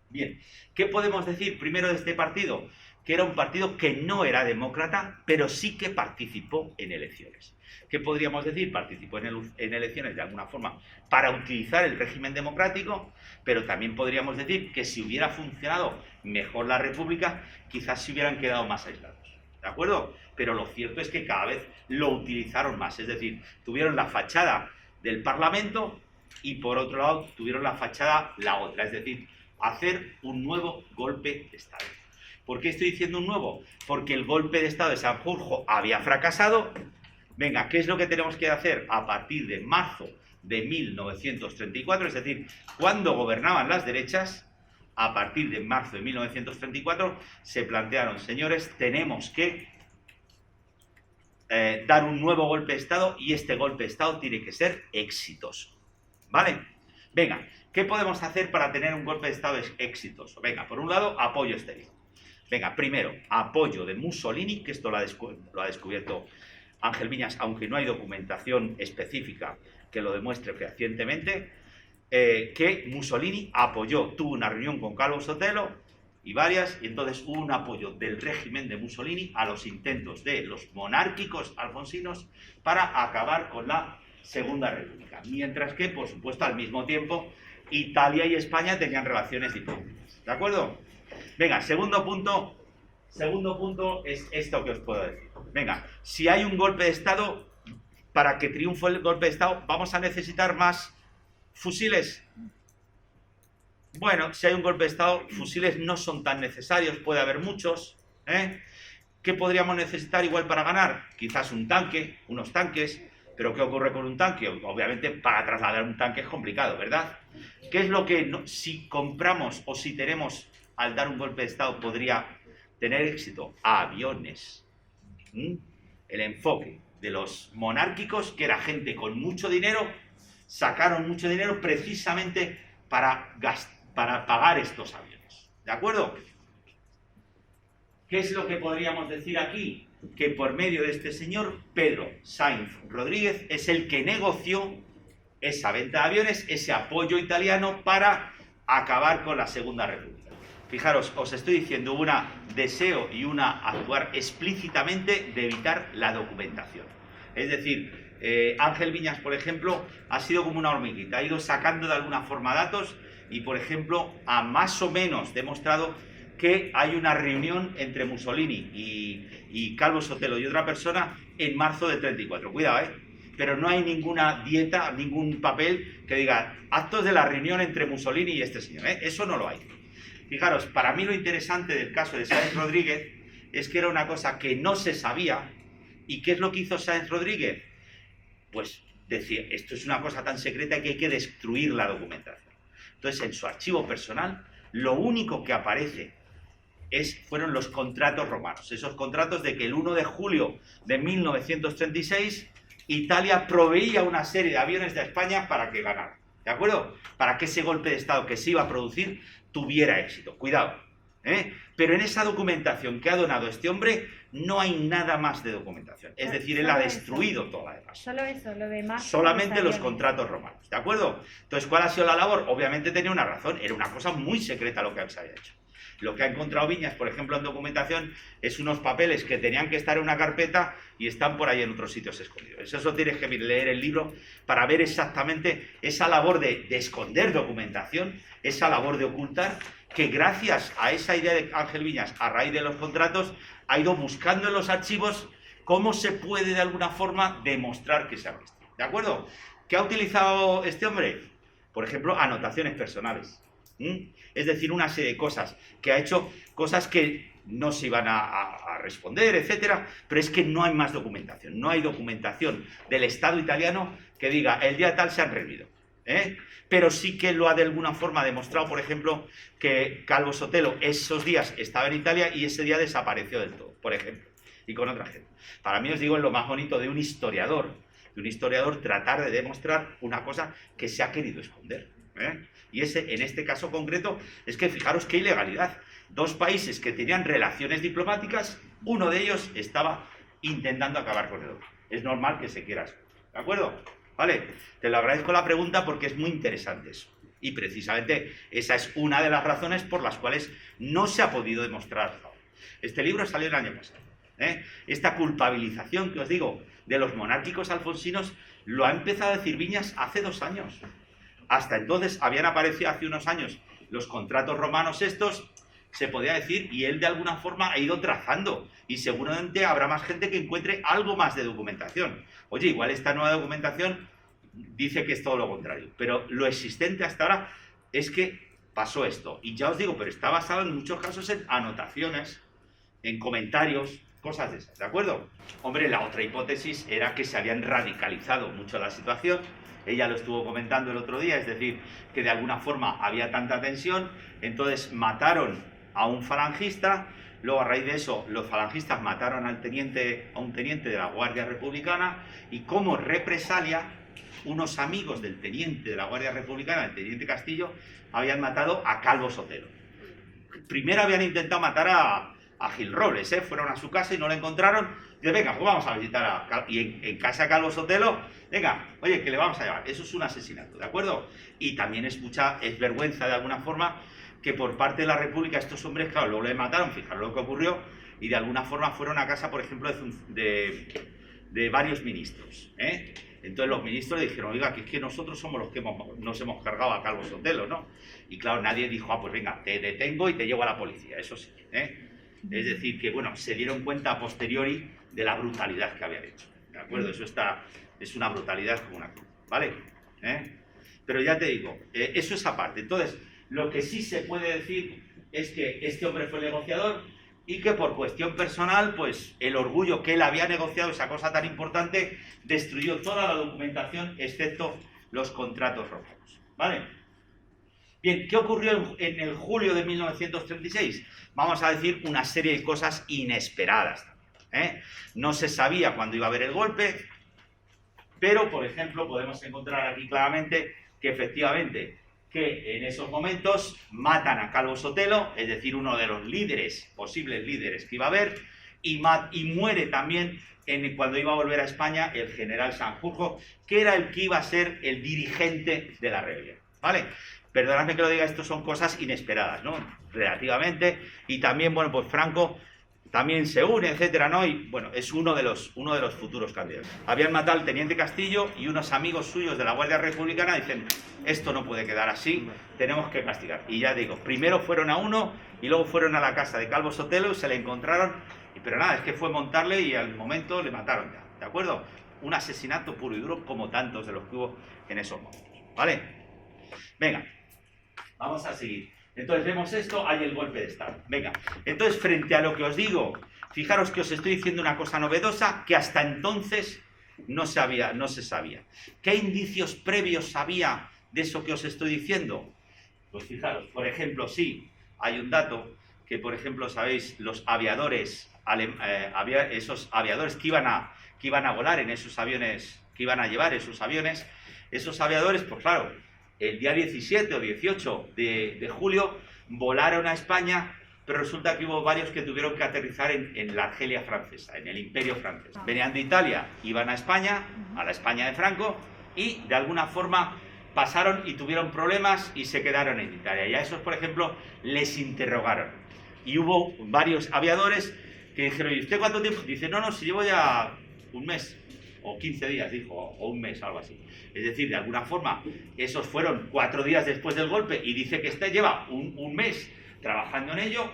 Bien, ¿qué podemos decir primero de este partido? Que era un partido que no era demócrata, pero sí que participó en elecciones. ¿Qué podríamos decir? Participó en elecciones de alguna forma para utilizar el régimen democrático, pero también podríamos decir que si hubiera funcionado mejor la República, quizás se hubieran quedado más aislados. ¿De acuerdo? Pero lo cierto es que cada vez lo utilizaron más, es decir, tuvieron la fachada del Parlamento y por otro lado tuvieron la fachada la otra, es decir, hacer un nuevo golpe de Estado. ¿Por qué estoy diciendo un nuevo? Porque el golpe de Estado de Sanjurjo había fracasado. Venga, ¿qué es lo que tenemos que hacer? A partir de marzo de 1934, es decir, cuando gobernaban las derechas, a partir de marzo de 1934 se plantearon, señores, tenemos que dar un nuevo golpe de Estado y este golpe de Estado tiene que ser exitoso. ¿Vale? Venga, ¿qué podemos hacer para tener un golpe de Estado exitoso? Venga, por un lado, apoyo exterior. Venga, primero, apoyo de Mussolini, que esto lo ha descubierto Ángel Viñas, aunque no hay documentación específica que lo demuestre fehacientemente, que Mussolini apoyó, tuvo una reunión con Calvo Sotelo y varias, y entonces hubo un apoyo del régimen de Mussolini a los intentos de los monárquicos alfonsinos para acabar con la Segunda República. Mientras que, por supuesto, al mismo tiempo, Italia y España tenían relaciones diplomáticas. ¿De acuerdo? Venga, segundo punto es esto que os puedo decir. Venga, si hay un golpe de Estado, para que triunfe el golpe de Estado, ¿vamos a necesitar más fusiles? Bueno, si hay un golpe de Estado, fusiles no son tan necesarios, puede haber muchos, ¿eh? ¿Qué podríamos necesitar igual para ganar? Quizás un tanque, unos tanques, pero ¿qué ocurre con un tanque? Obviamente para trasladar un tanque es complicado, ¿verdad? ¿Qué es lo que si compramos o si tenemos al dar un golpe de Estado podría tener éxito? Aviones. El enfoque de los monárquicos, que era gente con mucho dinero, sacaron mucho dinero precisamente para pagar estos aviones. ¿De acuerdo? ¿Qué es lo que podríamos decir aquí? Que por medio de este señor, Pedro Sainz Rodríguez, es el que negoció esa venta de aviones, ese apoyo italiano para acabar con la Segunda República. Fijaros, os estoy diciendo un deseo y actuar explícitamente de evitar la documentación. Es decir, Ángel Viñas, por ejemplo, ha sido como una hormiguita, ha ido sacando de alguna forma datos y, por ejemplo, ha más o menos demostrado que hay una reunión entre Mussolini y Calvo Sotelo y otra persona en marzo del 34. Cuidado, pero no hay ninguna dieta, ningún papel que diga actos de la reunión entre Mussolini y este señor, eso no lo hay. Fijaros, para mí lo interesante del caso de Sáenz Rodríguez es que era una cosa que no se sabía. ¿Y qué es lo que hizo Sáenz Rodríguez? Pues decir, esto es una cosa tan secreta que hay que destruir la documentación. Entonces, en su archivo personal, lo único que aparece fueron los contratos romanos, esos contratos de que el 1 de julio de 1936 Italia proveía una serie de aviones de España para que ganara, ¿de acuerdo? Para que ese golpe de Estado que se iba a producir tuviera éxito. Cuidado, pero en esa documentación que ha donado este hombre no hay nada más de documentación, es decir, él ha destruido toda la demás. Solo eso, lo demás. Solamente los contratos romanos, ¿de acuerdo? Entonces, ¿cuál ha sido la labor? Obviamente tenía una razón, era una cosa muy secreta lo que se había hecho. Lo que ha encontrado Viñas, por ejemplo, en documentación, es unos papeles que tenían que estar en una carpeta y están por ahí en otros sitios escondidos. Eso tienes que leer el libro para ver exactamente esa labor de esconder documentación, esa labor de ocultar, que gracias a esa idea de Ángel Viñas, a raíz de los contratos, ha ido buscando en los archivos cómo se puede de alguna forma demostrar que se ha visto. ¿De acuerdo? ¿Qué ha utilizado este hombre? Por ejemplo, anotaciones personales. Es decir, una serie de cosas, que ha hecho cosas que no se iban a responder, etcétera, pero es que no hay más documentación, no hay documentación del Estado italiano que diga, el día tal se han reunido, pero sí que lo ha de alguna forma demostrado, por ejemplo, que Calvo Sotelo esos días estaba en Italia y ese día desapareció del todo, por ejemplo, y con otra gente. Para mí, os digo, es lo más bonito de un historiador tratar de demostrar una cosa que se ha querido esconder, Y en este caso concreto es que fijaros qué ilegalidad. Dos países que tenían relaciones diplomáticas, uno de ellos estaba intentando acabar con el otro. Es normal que se quiera eso. ¿De acuerdo? Vale, te lo agradezco la pregunta porque es muy interesante eso. Y precisamente esa es una de las razones por las cuales no se ha podido demostrar. Este libro salió el año pasado. Esta culpabilización que os digo de los monárquicos alfonsinos lo ha empezado a decir Viñas hace 2 años. Hasta entonces habían aparecido hace unos años los contratos romanos estos, se podía decir, y él de alguna forma ha ido trazando. Y seguramente habrá más gente que encuentre algo más de documentación. Oye, igual esta nueva documentación dice que es todo lo contrario. Pero lo existente hasta ahora es que pasó esto. Y ya os digo, pero está basado en muchos casos en anotaciones, en comentarios, cosas de esas, ¿de acuerdo? Hombre, la otra hipótesis era que se habían radicalizado mucho la situación. Ella lo estuvo comentando el otro día, es decir, que de alguna forma había tanta tensión, entonces mataron a un falangista, luego a raíz de eso los falangistas mataron a un teniente de la Guardia Republicana y como represalia, unos amigos del teniente de la Guardia Republicana, el teniente Castillo, habían matado a Calvo Sotelo. Primero habían intentado matar a Gil Robles, fueron a su casa y no lo encontraron. Dice, venga, pues vamos a visitar a Calvo. Y en casa de Calvo Sotelo, venga, oye, que le vamos a llevar. Eso es un asesinato, ¿de acuerdo? Y también es vergüenza de alguna forma que por parte de la República estos hombres, claro, luego le mataron, fijaros lo que ocurrió, y de alguna forma fueron a casa, por ejemplo, de varios ministros, Entonces los ministros le dijeron, oiga, que es que nosotros somos los que nos hemos cargado a Calvo Sotelo, ¿no? Y claro, nadie dijo, pues venga, te detengo y te llevo a la policía, eso sí, Es decir, que bueno, se dieron cuenta a posteriori de la brutalidad que habían hecho, ¿de acuerdo? Eso es una brutalidad como una cruz, ¿vale? Pero ya te digo, eso es aparte. Entonces, lo que sí se puede decir es que este hombre fue el negociador y que por cuestión personal, pues el orgullo que él había negociado, esa cosa tan importante, destruyó toda la documentación excepto los contratos romanos, ¿vale? Bien, ¿qué ocurrió en el julio de 1936? Vamos a decir una serie de cosas inesperadas. No se sabía cuándo iba a haber el golpe, pero, por ejemplo, podemos encontrar aquí claramente que efectivamente que en esos momentos matan a Calvo Sotelo, es decir, uno de los posibles líderes que iba a haber, y muere también cuando iba a volver a España el general Sanjurjo, que era el que iba a ser el dirigente de la rebelión, ¿vale? Perdonadme que lo diga, esto son cosas inesperadas, ¿no? Relativamente, y también, bueno, pues Franco también se une, etcétera, ¿no? Y bueno, es uno de los futuros candidatos. Habían matado al teniente Castillo y unos amigos suyos de la Guardia Republicana dicen, esto no puede quedar así, tenemos que castigar. Y ya digo, primero fueron a uno y luego fueron a la casa de Calvo Sotelo, se le encontraron, pero nada, es que fue montarle y al momento le mataron ya, ¿de acuerdo? Un asesinato puro y duro como tantos de los que hubo en esos momentos, ¿vale? Venga, vamos a seguir. Entonces vemos esto, hay el golpe de Estado. Venga, entonces frente a lo que os digo, fijaros que os estoy diciendo una cosa novedosa que hasta entonces no se sabía. ¿Qué indicios previos había de eso que os estoy diciendo? Pues fijaros, por ejemplo, sí, hay un dato que, por ejemplo, sabéis, los aviadores, esos aviadores que iban a volar en esos aviones, que iban a llevar esos aviones, esos aviadores, pues claro, el día 17 o 18 de julio volaron a España, pero resulta que hubo varios que tuvieron que aterrizar en la Argelia francesa, en el Imperio francés. Venían de Italia, iban a España, a la España de Franco, y de alguna forma pasaron y tuvieron problemas y se quedaron en Italia. Y a esos, por ejemplo, les interrogaron. Y hubo varios aviadores que dijeron, ¿y usted cuánto tiempo? Dice, no, si llevo ya un mes. O 15 días, dijo, o un mes, algo así. Es decir, de alguna forma, esos fueron 4 días después del golpe y dice que este lleva un mes trabajando en ello.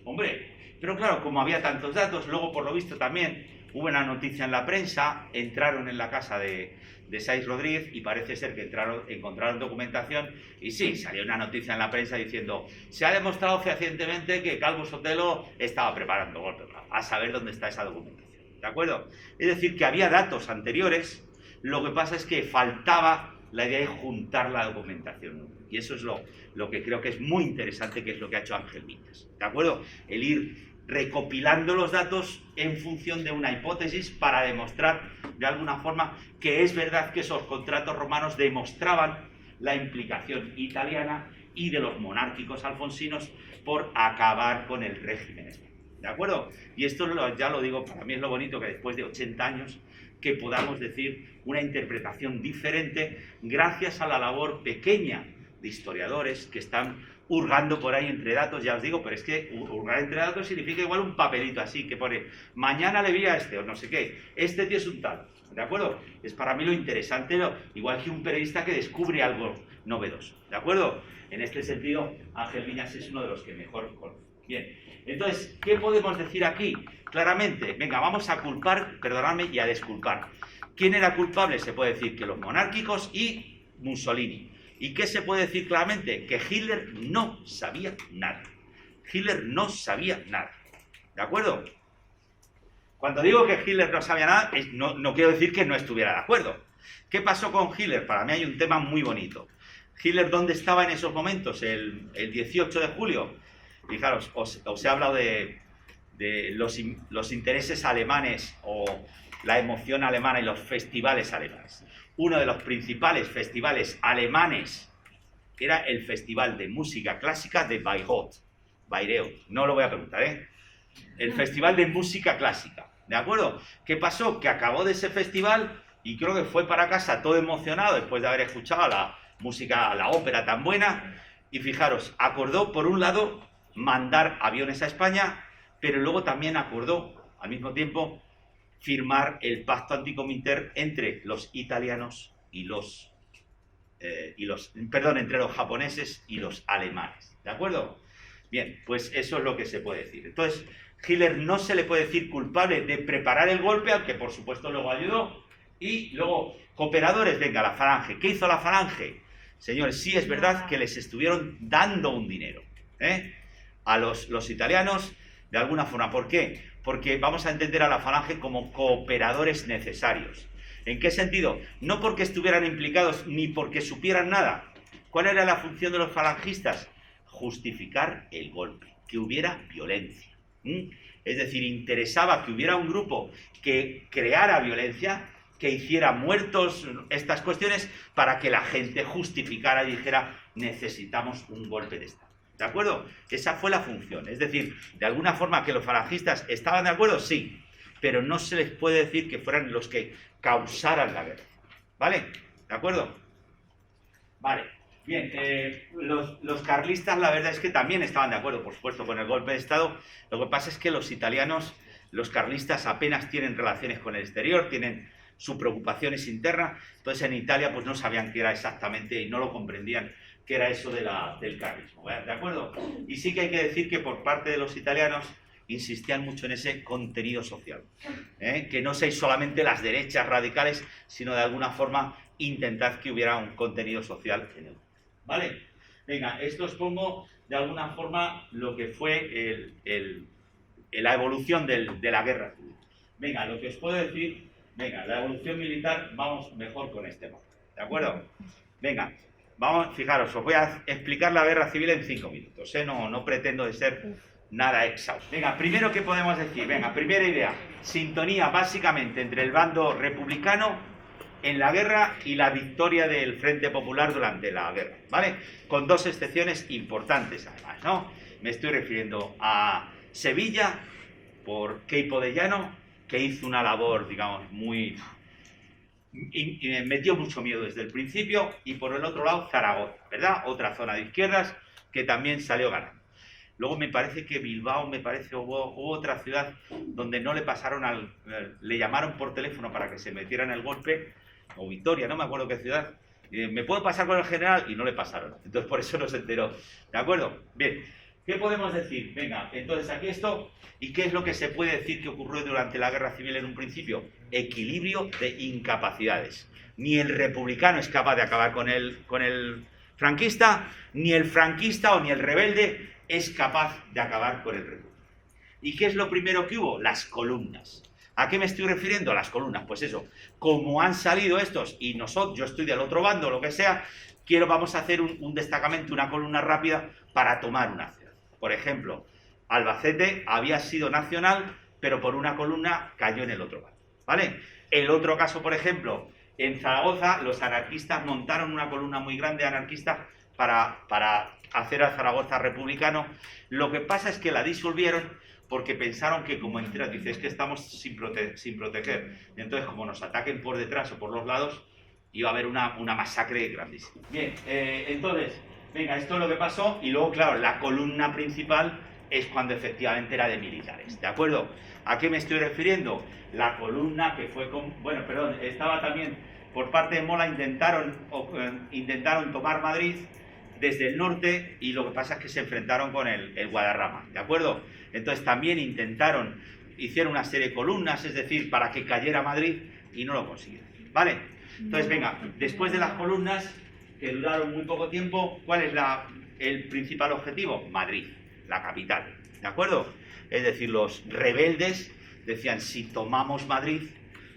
Hombre, pero claro, como había tantos datos, luego por lo visto también hubo una noticia en la prensa, entraron en la casa de Saiz Rodríguez y parece ser que encontraron documentación y sí, salió una noticia en la prensa diciendo se ha demostrado fehacientemente que Calvo Sotelo estaba preparando golpe. A saber dónde está esa documentación. ¿De acuerdo? Es decir, que había datos anteriores, lo que pasa es que faltaba la idea de juntar la documentación. Y eso es lo que creo que es muy interesante, que es lo que ha hecho Ángel Viñas. ¿De acuerdo? El ir recopilando los datos en función de una hipótesis para demostrar, de alguna forma, que es verdad que esos contratos romanos demostraban la implicación italiana y de los monárquicos alfonsinos por acabar con el régimen español. ¿De acuerdo? Y esto ya lo digo, para mí es lo bonito que después de 80 años que podamos decir una interpretación diferente gracias a la labor pequeña de historiadores que están hurgando por ahí entre datos, ya os digo, pero es que hurgar entre datos significa igual un papelito así que pone mañana le vi a este o no sé qué, este tío es un tal, ¿de acuerdo? Es para mí lo interesante, igual que un periodista que descubre algo novedoso, ¿de acuerdo? En este sentido, Ángel Viñas es uno de los que mejor conoce. Bien, entonces, ¿qué podemos decir aquí? Claramente, venga, vamos a culpar, perdonadme, y a desculpar. ¿Quién era culpable? Se puede decir que los monárquicos y Mussolini. ¿Y qué se puede decir claramente? Que Hitler no sabía nada. Hitler no sabía nada. ¿De acuerdo? Cuando digo que Hitler no sabía nada, no quiero decir que no estuviera de acuerdo. ¿Qué pasó con Hitler? Para mí hay un tema muy bonito. Hitler, ¿dónde estaba en esos momentos? El 18 de julio. Fijaros, os he hablado de los intereses alemanes o la emoción alemana y los festivales alemanes. Uno de los principales festivales alemanes era el Festival de Música Clásica de Bayreuth. No lo voy a preguntar, ¿eh? El Festival de Música Clásica, ¿de acuerdo? ¿Qué pasó? Que acabó de ese festival y creo que fue para casa todo emocionado después de haber escuchado la música, la ópera tan buena. Y fijaros, acordó por un lado mandar aviones a España, pero luego también acordó al mismo tiempo firmar el pacto anticominter entre los italianos entre los japoneses y los alemanes, ¿de acuerdo? Bien, pues eso es lo que se puede decir. Entonces, Hitler no se le puede decir culpable de preparar el golpe, al que por supuesto luego ayudó, y luego, cooperadores, venga, la Falange. ¿Qué hizo la Falange? Señores, sí es verdad que les estuvieron dando un dinero, a los italianos, de alguna forma. ¿Por qué? Porque vamos a entender a la Falange como cooperadores necesarios. ¿En qué sentido? No porque estuvieran implicados ni porque supieran nada. ¿Cuál era la función de los falangistas? Justificar el golpe, que hubiera violencia. Es decir, interesaba que hubiera un grupo que creara violencia, que hiciera muertos, estas cuestiones, para que la gente justificara y dijera necesitamos un golpe de Estado. ¿De acuerdo? Esa fue la función. Es decir, de alguna forma que los falangistas estaban de acuerdo, sí, pero no se les puede decir que fueran los que causaran la guerra. ¿Vale? ¿De acuerdo? Vale. Bien, los carlistas la verdad es que también estaban de acuerdo, por supuesto, con el golpe de Estado. Lo que pasa es que los italianos, los carlistas apenas tienen relaciones con el exterior, tienen sus preocupaciones internas, entonces en Italia pues no sabían qué era exactamente y no lo comprendían qué era eso del carlismo, ¿de acuerdo? Y sí que hay que decir que por parte de los italianos insistían mucho en ese contenido social, que no seáis solamente las derechas radicales, sino de alguna forma intentad que hubiera un contenido social en él. ¿Vale? Venga, esto os pongo de alguna forma lo que fue la evolución de la guerra civil. Venga, lo que os puedo decir, venga, la evolución militar, vamos mejor con este mapa, ¿de acuerdo? Venga, vamos, fijaros, os voy a explicar la guerra civil en 5 minutos, no pretendo de ser nada exhausto. Venga, primero, ¿qué podemos decir? Venga, primera idea, sintonía básicamente entre el bando republicano en la guerra y la victoria del Frente Popular durante la guerra, ¿vale? Con dos excepciones importantes además, ¿no? Me estoy refiriendo a Sevilla, por Queipo de Llano, que hizo una labor, digamos, muy... y me metió mucho miedo desde el principio, y por el otro lado Zaragoza, ¿verdad? Otra zona de izquierdas que también salió ganando. Luego me parece que Bilbao, hubo otra ciudad donde no le pasaron le llamaron por teléfono para que se metiera en el golpe, o Vitoria, no me acuerdo qué ciudad, ¿me puedo pasar con el general? Y no le pasaron, entonces por eso no se enteró, ¿de acuerdo? Bien, ¿qué podemos decir? Venga, entonces aquí esto, ¿y qué es lo que se puede decir que ocurrió durante la guerra civil en un principio? Equilibrio de incapacidades. Ni el republicano es capaz de acabar con el franquista, ni el franquista o ni el rebelde es capaz de acabar con el republicano. ¿Y qué es lo primero que hubo? Las columnas. ¿A qué me estoy refiriendo? A las columnas. Pues eso, como han salido estos y nosotros, yo estoy del otro bando, lo que sea, vamos a hacer un destacamento, una columna rápida para tomar una ciudad. Por ejemplo, Albacete había sido nacional, pero por una columna cayó en el otro bando, ¿vale? El otro caso, por ejemplo, en Zaragoza, los anarquistas montaron una columna muy grande anarquista para hacer a Zaragoza republicano. Lo que pasa es que la disolvieron porque pensaron que como entera, dice, es que estamos sin proteger. Entonces, como nos ataquen por detrás o por los lados, iba a haber una masacre grandísima. Bien, entonces, venga, esto es lo que pasó. Y luego, claro, la columna principal es cuando efectivamente era de militares, ¿de acuerdo? ¿A qué me estoy refiriendo? La columna que fue con... Bueno, perdón, estaba también por parte de Mola, intentaron tomar Madrid desde el norte, y lo que pasa es que se enfrentaron con el Guadarrama, ¿de acuerdo? Entonces también hicieron una serie de columnas, es decir, para que cayera Madrid, y no lo consiguieron, ¿vale? Entonces, venga, después de las columnas, que duraron muy poco tiempo, ¿cuál es el principal objetivo? Madrid, la capital, ¿de acuerdo? Es decir, los rebeldes decían, si tomamos Madrid,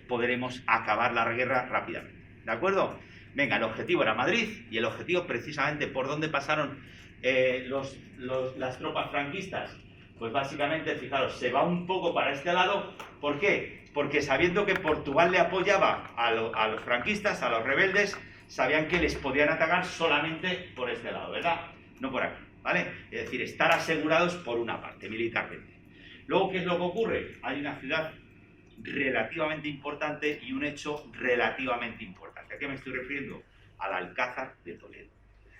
podremos acabar la guerra rápidamente, ¿de acuerdo? Venga, el objetivo era Madrid, y el objetivo precisamente por dónde pasaron las tropas franquistas. Pues básicamente, fijaros, se va un poco para este lado. ¿Por qué? Porque sabiendo que Portugal le apoyaba a los franquistas, a los rebeldes, sabían que les podían atacar solamente por este lado, ¿verdad? No por aquí, ¿vale? Es decir, estar asegurados por una parte, militarmente. Luego, ¿qué es lo que ocurre? Hay una ciudad relativamente importante y un hecho relativamente importante. ¿A qué me estoy refiriendo? Al Alcázar de Toledo.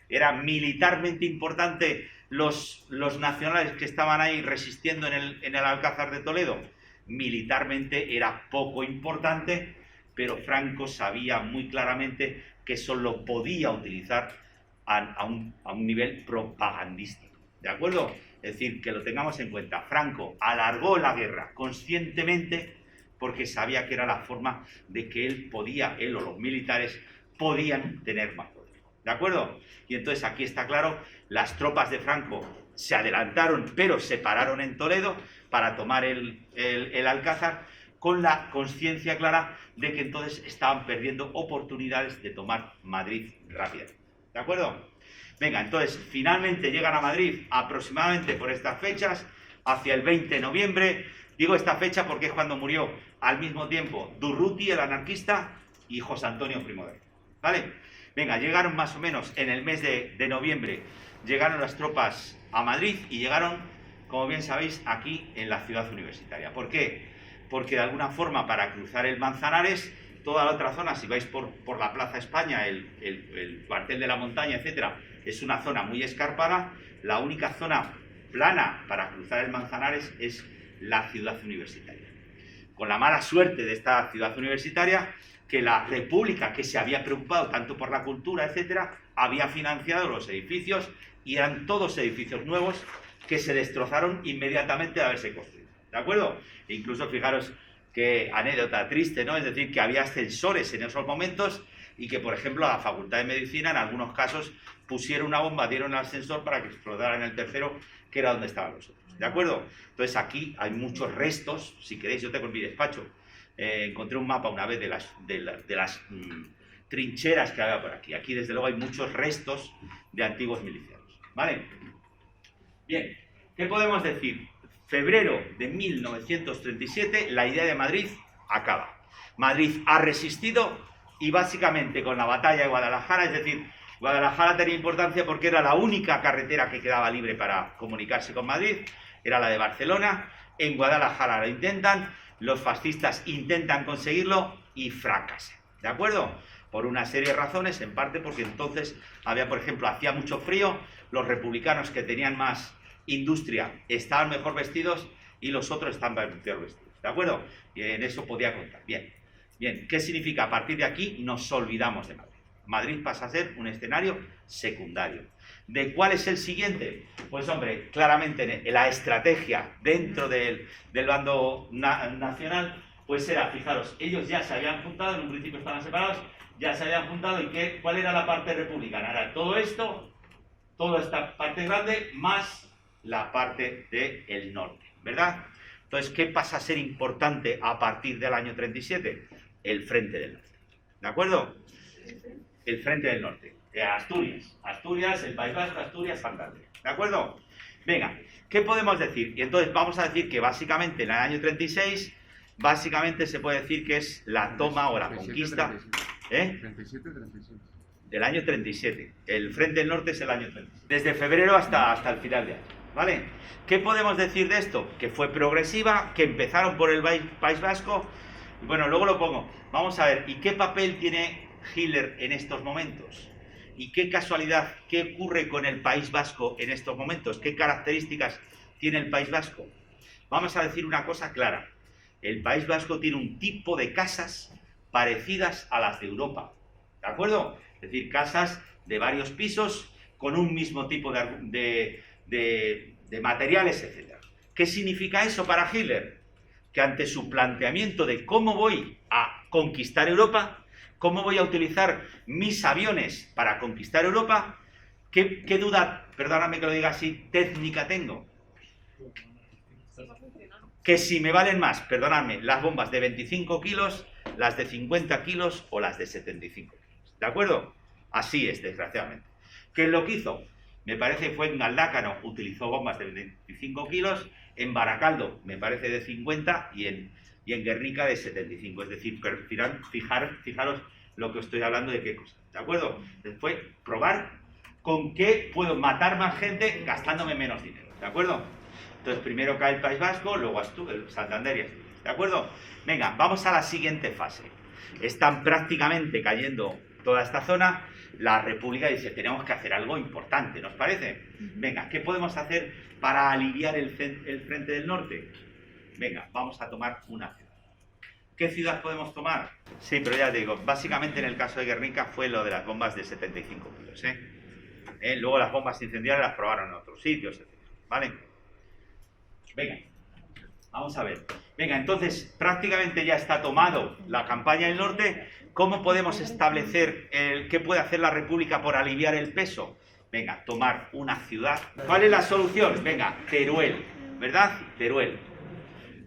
Era militarmente importante los nacionales que estaban ahí resistiendo en el Alcázar de Toledo. Militarmente era poco importante, pero Franco sabía muy claramente que eso lo podía utilizar a un nivel propagandístico, ¿de acuerdo? Es decir, que lo tengamos en cuenta. Franco alargó la guerra conscientemente porque sabía que era la forma de que él o los militares podían tener más poder, ¿de acuerdo? Y entonces aquí está claro, las tropas de Franco se adelantaron, pero se pararon en Toledo para tomar el Alcázar, con la conciencia clara de que entonces estaban perdiendo oportunidades de tomar Madrid rápidamente, ¿de acuerdo? Venga, entonces finalmente llegan a Madrid aproximadamente por estas fechas, hacia el 20 de noviembre. Digo esta fecha porque es cuando murió al mismo tiempo Durruti, el anarquista, y José Antonio Primo de Rivera, ¿vale? Venga, llegaron más o menos en el mes de noviembre, llegaron las tropas a Madrid y llegaron, como bien sabéis, aquí en la ciudad universitaria. ¿Por qué? Porque de alguna forma para cruzar el Manzanares toda la otra zona, si vais por la Plaza España, el cuartel de la montaña, etcétera, es una zona muy escarpada. La única zona plana para cruzar el Manzanares es la ciudad universitaria. Con la mala suerte de esta ciudad universitaria, que la República, que se había preocupado tanto por la cultura, etcétera, había financiado los edificios, y eran todos edificios nuevos que se destrozaron inmediatamente de haberse construido. ¿De acuerdo? E incluso fijaros qué anécdota triste, ¿no? Es decir, que había ascensores en esos momentos y que, por ejemplo, la Facultad de Medicina, en algunos casos, pusieron una bomba, dieron el ascensor para que explotara en el tercero, que era donde estaban los otros. ¿De acuerdo? Entonces aquí hay muchos restos. Si queréis, yo tengo en mi despacho. Encontré un mapa una vez de las trincheras que había por aquí. Aquí, desde luego, hay muchos restos de antiguos milicianos. ¿Vale? Bien, ¿qué podemos decir? Febrero de 1937, la idea de Madrid acaba. Madrid ha resistido y básicamente con la batalla de Guadalajara, es decir, Guadalajara tenía importancia porque era la única carretera que quedaba libre para comunicarse con Madrid, era la de Barcelona. En Guadalajara lo intentan, los fascistas intentan conseguirlo y fracasan, ¿de acuerdo? Por una serie de razones, en parte porque entonces había, por ejemplo, hacía mucho frío, los republicanos que tenían más industria estaban mejor vestidos y los otros estaban peor vestidos, ¿de acuerdo? Y en eso podía contar. Bien, bien, ¿qué significa? A partir de aquí nos olvidamos de Madrid. Madrid pasa a ser un escenario secundario. ¿De cuál es el siguiente? Pues hombre, claramente la estrategia dentro del bando nacional, pues era, fijaros, ellos ya se habían juntado, en un principio estaban separados, ya se habían juntado y ¿cuál era la parte republicana? Era todo esto, toda esta parte grande, más la parte del norte, ¿verdad? Entonces, ¿qué pasa a ser importante a partir del año 37? El Frente del Norte, ¿de acuerdo? El Frente del Norte, Asturias, el País Vasco, Asturias, Santander, ¿de acuerdo? Venga, ¿qué podemos decir? Y entonces vamos a decir que básicamente en el año 36, básicamente se puede decir que es la toma o la conquista, 37, 36. Del año 37. El Frente del Norte es el año 37. Desde febrero hasta el final de año, ¿vale? ¿Qué podemos decir de esto? Que fue progresiva, que empezaron por el País Vasco. Y bueno, luego lo pongo. Vamos a ver, ¿y qué papel tiene Hitler en estos momentos? ¿Y qué casualidad, qué ocurre con el País Vasco en estos momentos? ¿Qué características tiene el País Vasco? Vamos a decir una cosa clara. El País Vasco tiene un tipo de casas parecidas a las de Europa, ¿de acuerdo? Es decir, casas de varios pisos con un mismo tipo de materiales, etc. ¿Qué significa eso para Hitler? Que ante su planteamiento de cómo voy a conquistar Europa, cómo voy a utilizar mis aviones para conquistar Europa, ¿qué duda, perdóname que lo diga así, técnica tengo? Que si me valen más, perdonadme, las bombas de 25 kilos, las de 50 kilos o las de 75 kilos. ¿De acuerdo? Así es, desgraciadamente. ¿Qué es lo que hizo? Me parece que fue en Galdácano, utilizó bombas de 25 kilos, en Baracaldo, me parece de 50, y en Guernica de 75. Es decir, fijaros lo que os estoy hablando de qué cosa. ¿De acuerdo? Fue probar con qué puedo matar más gente gastándome menos dinero. ¿De acuerdo? Entonces, primero cae el País Vasco, luego Santander y Asturias. ¿De acuerdo? Venga, vamos a la siguiente fase. Están prácticamente cayendo toda esta zona. La República dice, tenemos que hacer algo importante, ¿nos parece? Venga, ¿qué podemos hacer para aliviar el Frente del Norte? Venga, vamos a tomar una ciudad. ¿Qué ciudad podemos tomar? Sí, pero ya te digo, básicamente en el caso de Guernica fue lo de las bombas de 75 kilos, Luego las bombas incendiarias las probaron en otros sitios, etc. ¿Vale? Venga, vamos a ver. Venga, entonces prácticamente ya está tomado la campaña del norte. ¿Cómo podemos establecer qué puede hacer la República por aliviar el peso? Venga, tomar una ciudad. ¿Cuál es la solución? Venga, Teruel, ¿verdad? Teruel.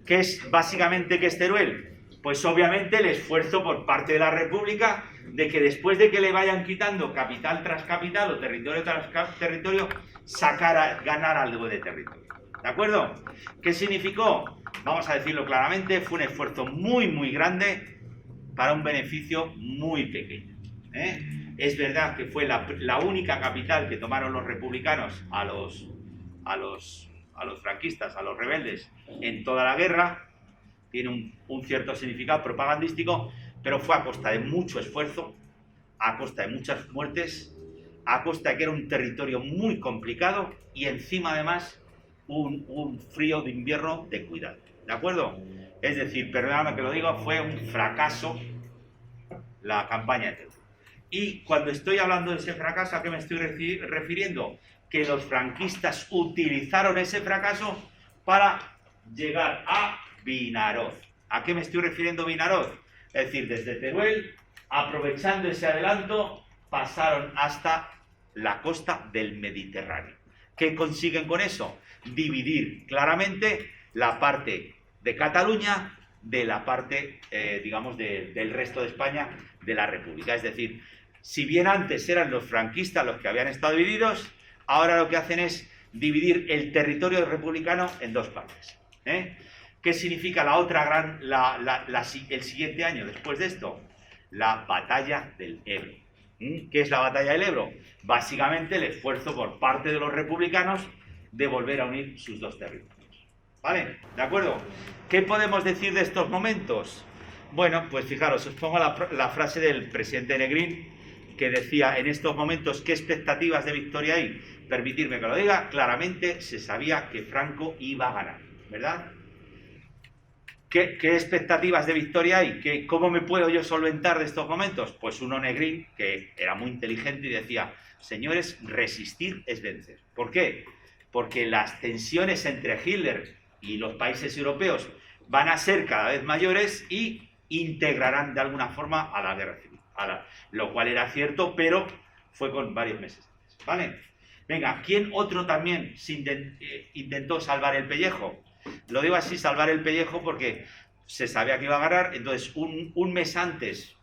¿Qué es básicamente qué es Teruel? Pues obviamente el esfuerzo por parte de la República de que después de que le vayan quitando capital tras capital o territorio tras territorio, ganar algo de territorio. ¿De acuerdo? ¿Qué significó? Vamos a decirlo claramente, fue un esfuerzo muy, muy grande para un beneficio muy pequeño. Es verdad que fue la única capital que tomaron los republicanos a los franquistas, a los rebeldes, en toda la guerra. Tiene un cierto significado propagandístico, pero fue a costa de mucho esfuerzo, a costa de muchas muertes, a costa de que era un territorio muy complicado y encima además un frío de invierno de cuidado, ¿de acuerdo? Es decir, perdóname que lo diga, fue un fracaso la campaña de Teruel. Y cuando estoy hablando de ese fracaso, ¿a qué me estoy refiriendo? Que los franquistas utilizaron ese fracaso para llegar a Vinaroz. ¿A qué me estoy refiriendo Vinaroz? Es decir, desde Teruel, aprovechando ese adelanto, pasaron hasta la costa del Mediterráneo. ¿Qué consiguen con eso? Dividir claramente la parte de Cataluña de la parte, digamos, del resto de España, de la República. Es decir, si bien antes eran los franquistas los que habían estado divididos, ahora lo que hacen es dividir el territorio republicano en dos partes. ¿Qué significa la otra gran, el siguiente año después de esto? La batalla del Ebro. ¿Qué es la batalla del Ebro? Básicamente el esfuerzo por parte de los republicanos de volver a unir sus dos territorios. ¿Vale? ¿De acuerdo? ¿Qué podemos decir de estos momentos? Bueno, pues fijaros, os pongo la frase del presidente Negrín, que decía en estos momentos, ¿qué expectativas de victoria hay? Permitirme que lo diga, claramente se sabía que Franco iba a ganar, ¿verdad? ¿Qué expectativas de victoria hay? ¿Cómo me puedo yo solventar de estos momentos? Pues uno Negrín, que era muy inteligente y decía, señores, resistir es vencer. ¿Por qué? Porque las tensiones entre Hitler y los países europeos van a ser cada vez mayores y integrarán de alguna forma a la guerra civil. Lo cual era cierto, pero fue con varios meses antes. ¿Vale? Venga, ¿quién otro también intentó salvar el pellejo? Lo digo así, salvar el pellejo, porque se sabía que iba a ganar. Entonces, un mes antes,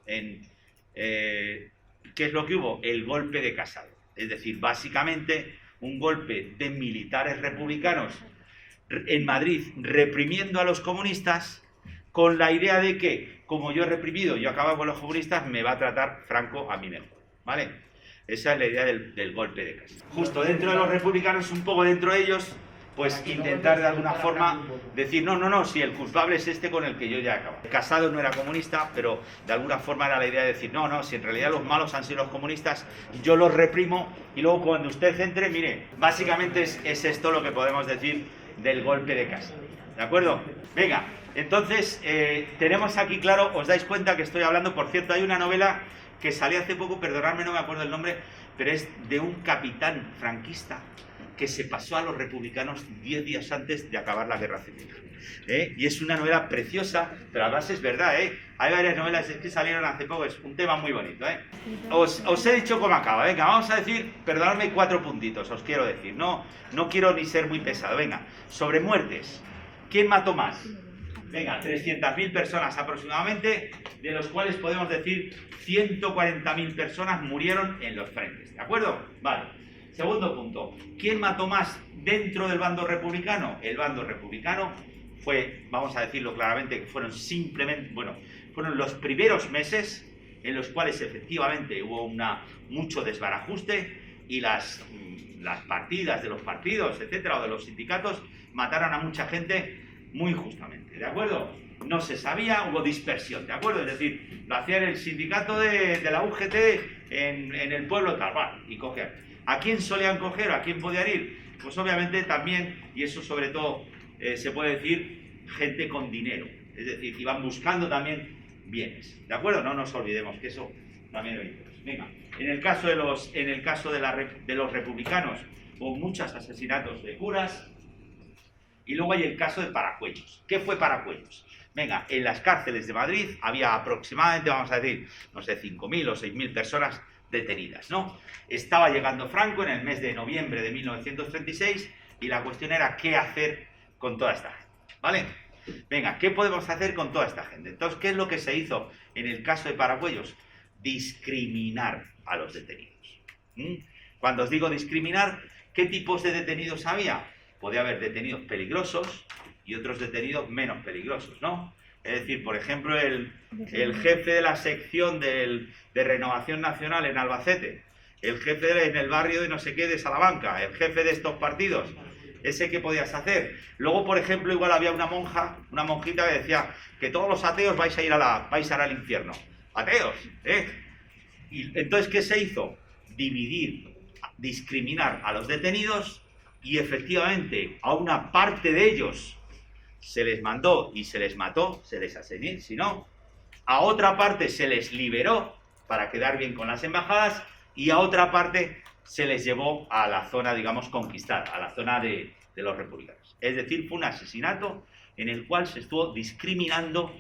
¿qué es lo que hubo? El golpe de Casado. Es decir, básicamente un golpe de militares republicanos en Madrid reprimiendo a los comunistas, con la idea de que, como yo he reprimido, yo acabo con los comunistas, me va a tratar Franco a mí mejor. ¿Vale? Esa es la idea del golpe de Casado. Justo dentro de los republicanos, un poco dentro de ellos, pues intentar de alguna forma decir, no, si el culpable es este con el que yo ya acabo. Casado no era comunista, pero de alguna forma era la idea de decir, no, si en realidad los malos han sido los comunistas, yo los reprimo y luego cuando usted entre, mire, básicamente es esto lo que podemos decir del golpe de Casado. ¿De acuerdo? Venga, entonces tenemos aquí claro, os dais cuenta que estoy hablando, por cierto, hay una novela que salió hace poco, perdonadme, no me acuerdo el nombre, pero es de un capitán franquista que se pasó a los republicanos 10 días antes de acabar la guerra civil. Y es una novela preciosa, pero además es verdad, hay varias novelas que salieron hace poco, es un tema muy bonito. Os he dicho cómo acaba, venga, vamos a decir, perdonadme, 4 puntitos, os quiero decir, no quiero ni ser muy pesado, venga, sobre muertes, ¿quién mató más? Venga, 300.000 personas aproximadamente, de los cuales podemos decir 140.000 personas murieron en los frentes, ¿de acuerdo? Vale. Segundo punto, ¿quién mató más dentro del bando republicano? El bando republicano fue, vamos a decirlo claramente, que fueron los primeros meses en los cuales efectivamente hubo mucho desbarajuste y las partidas de los partidos, etcétera, o de los sindicatos, mataron a mucha gente muy injustamente, ¿de acuerdo? No se sabía, hubo dispersión, ¿de acuerdo? Es decir, lo hacían el sindicato de la UGT en el pueblo tal, y cogían. ¿A quién solían coger? ¿A quién podían ir? Pues obviamente también, y eso sobre todo se puede decir, gente con dinero. Es decir, iban buscando también bienes. ¿De acuerdo? No nos olvidemos que eso también lo interesa. Venga, en el caso de los republicanos hubo muchos asesinatos de curas. Y luego hay el caso de Paracuellos. ¿Qué fue Paracuellos? Venga, en las cárceles de Madrid había aproximadamente, vamos a decir, no sé, 5.000 o 6.000 personas detenidas, ¿no? Estaba llegando Franco en el mes de noviembre de 1936 y la cuestión era qué hacer con toda esta gente, ¿vale? Venga, ¿qué podemos hacer con toda esta gente? Entonces, ¿qué es lo que se hizo en el caso de Paracuellos? Discriminar a los detenidos. Cuando os digo discriminar, ¿qué tipos de detenidos había? Podía haber detenidos peligrosos y otros detenidos menos peligrosos, ¿no? Es decir, por ejemplo, el jefe de la sección de Renovación Nacional en Albacete, el jefe en el barrio de no sé qué de Salamanca, el jefe de estos partidos, ¿ese qué podías hacer? Luego, por ejemplo, igual había una monjita que decía que todos los ateos vais a ir al infierno. ateos, ¿eh? Y entonces, ¿qué se hizo? Dividir, discriminar a los detenidos y efectivamente a una parte de ellos se les mandó y se les mató, se les asesinó, a otra parte se les liberó para quedar bien con las embajadas y a otra parte se les llevó a la zona, digamos, conquistada, a la zona de los republicanos. Es decir, fue un asesinato en el cual se estuvo discriminando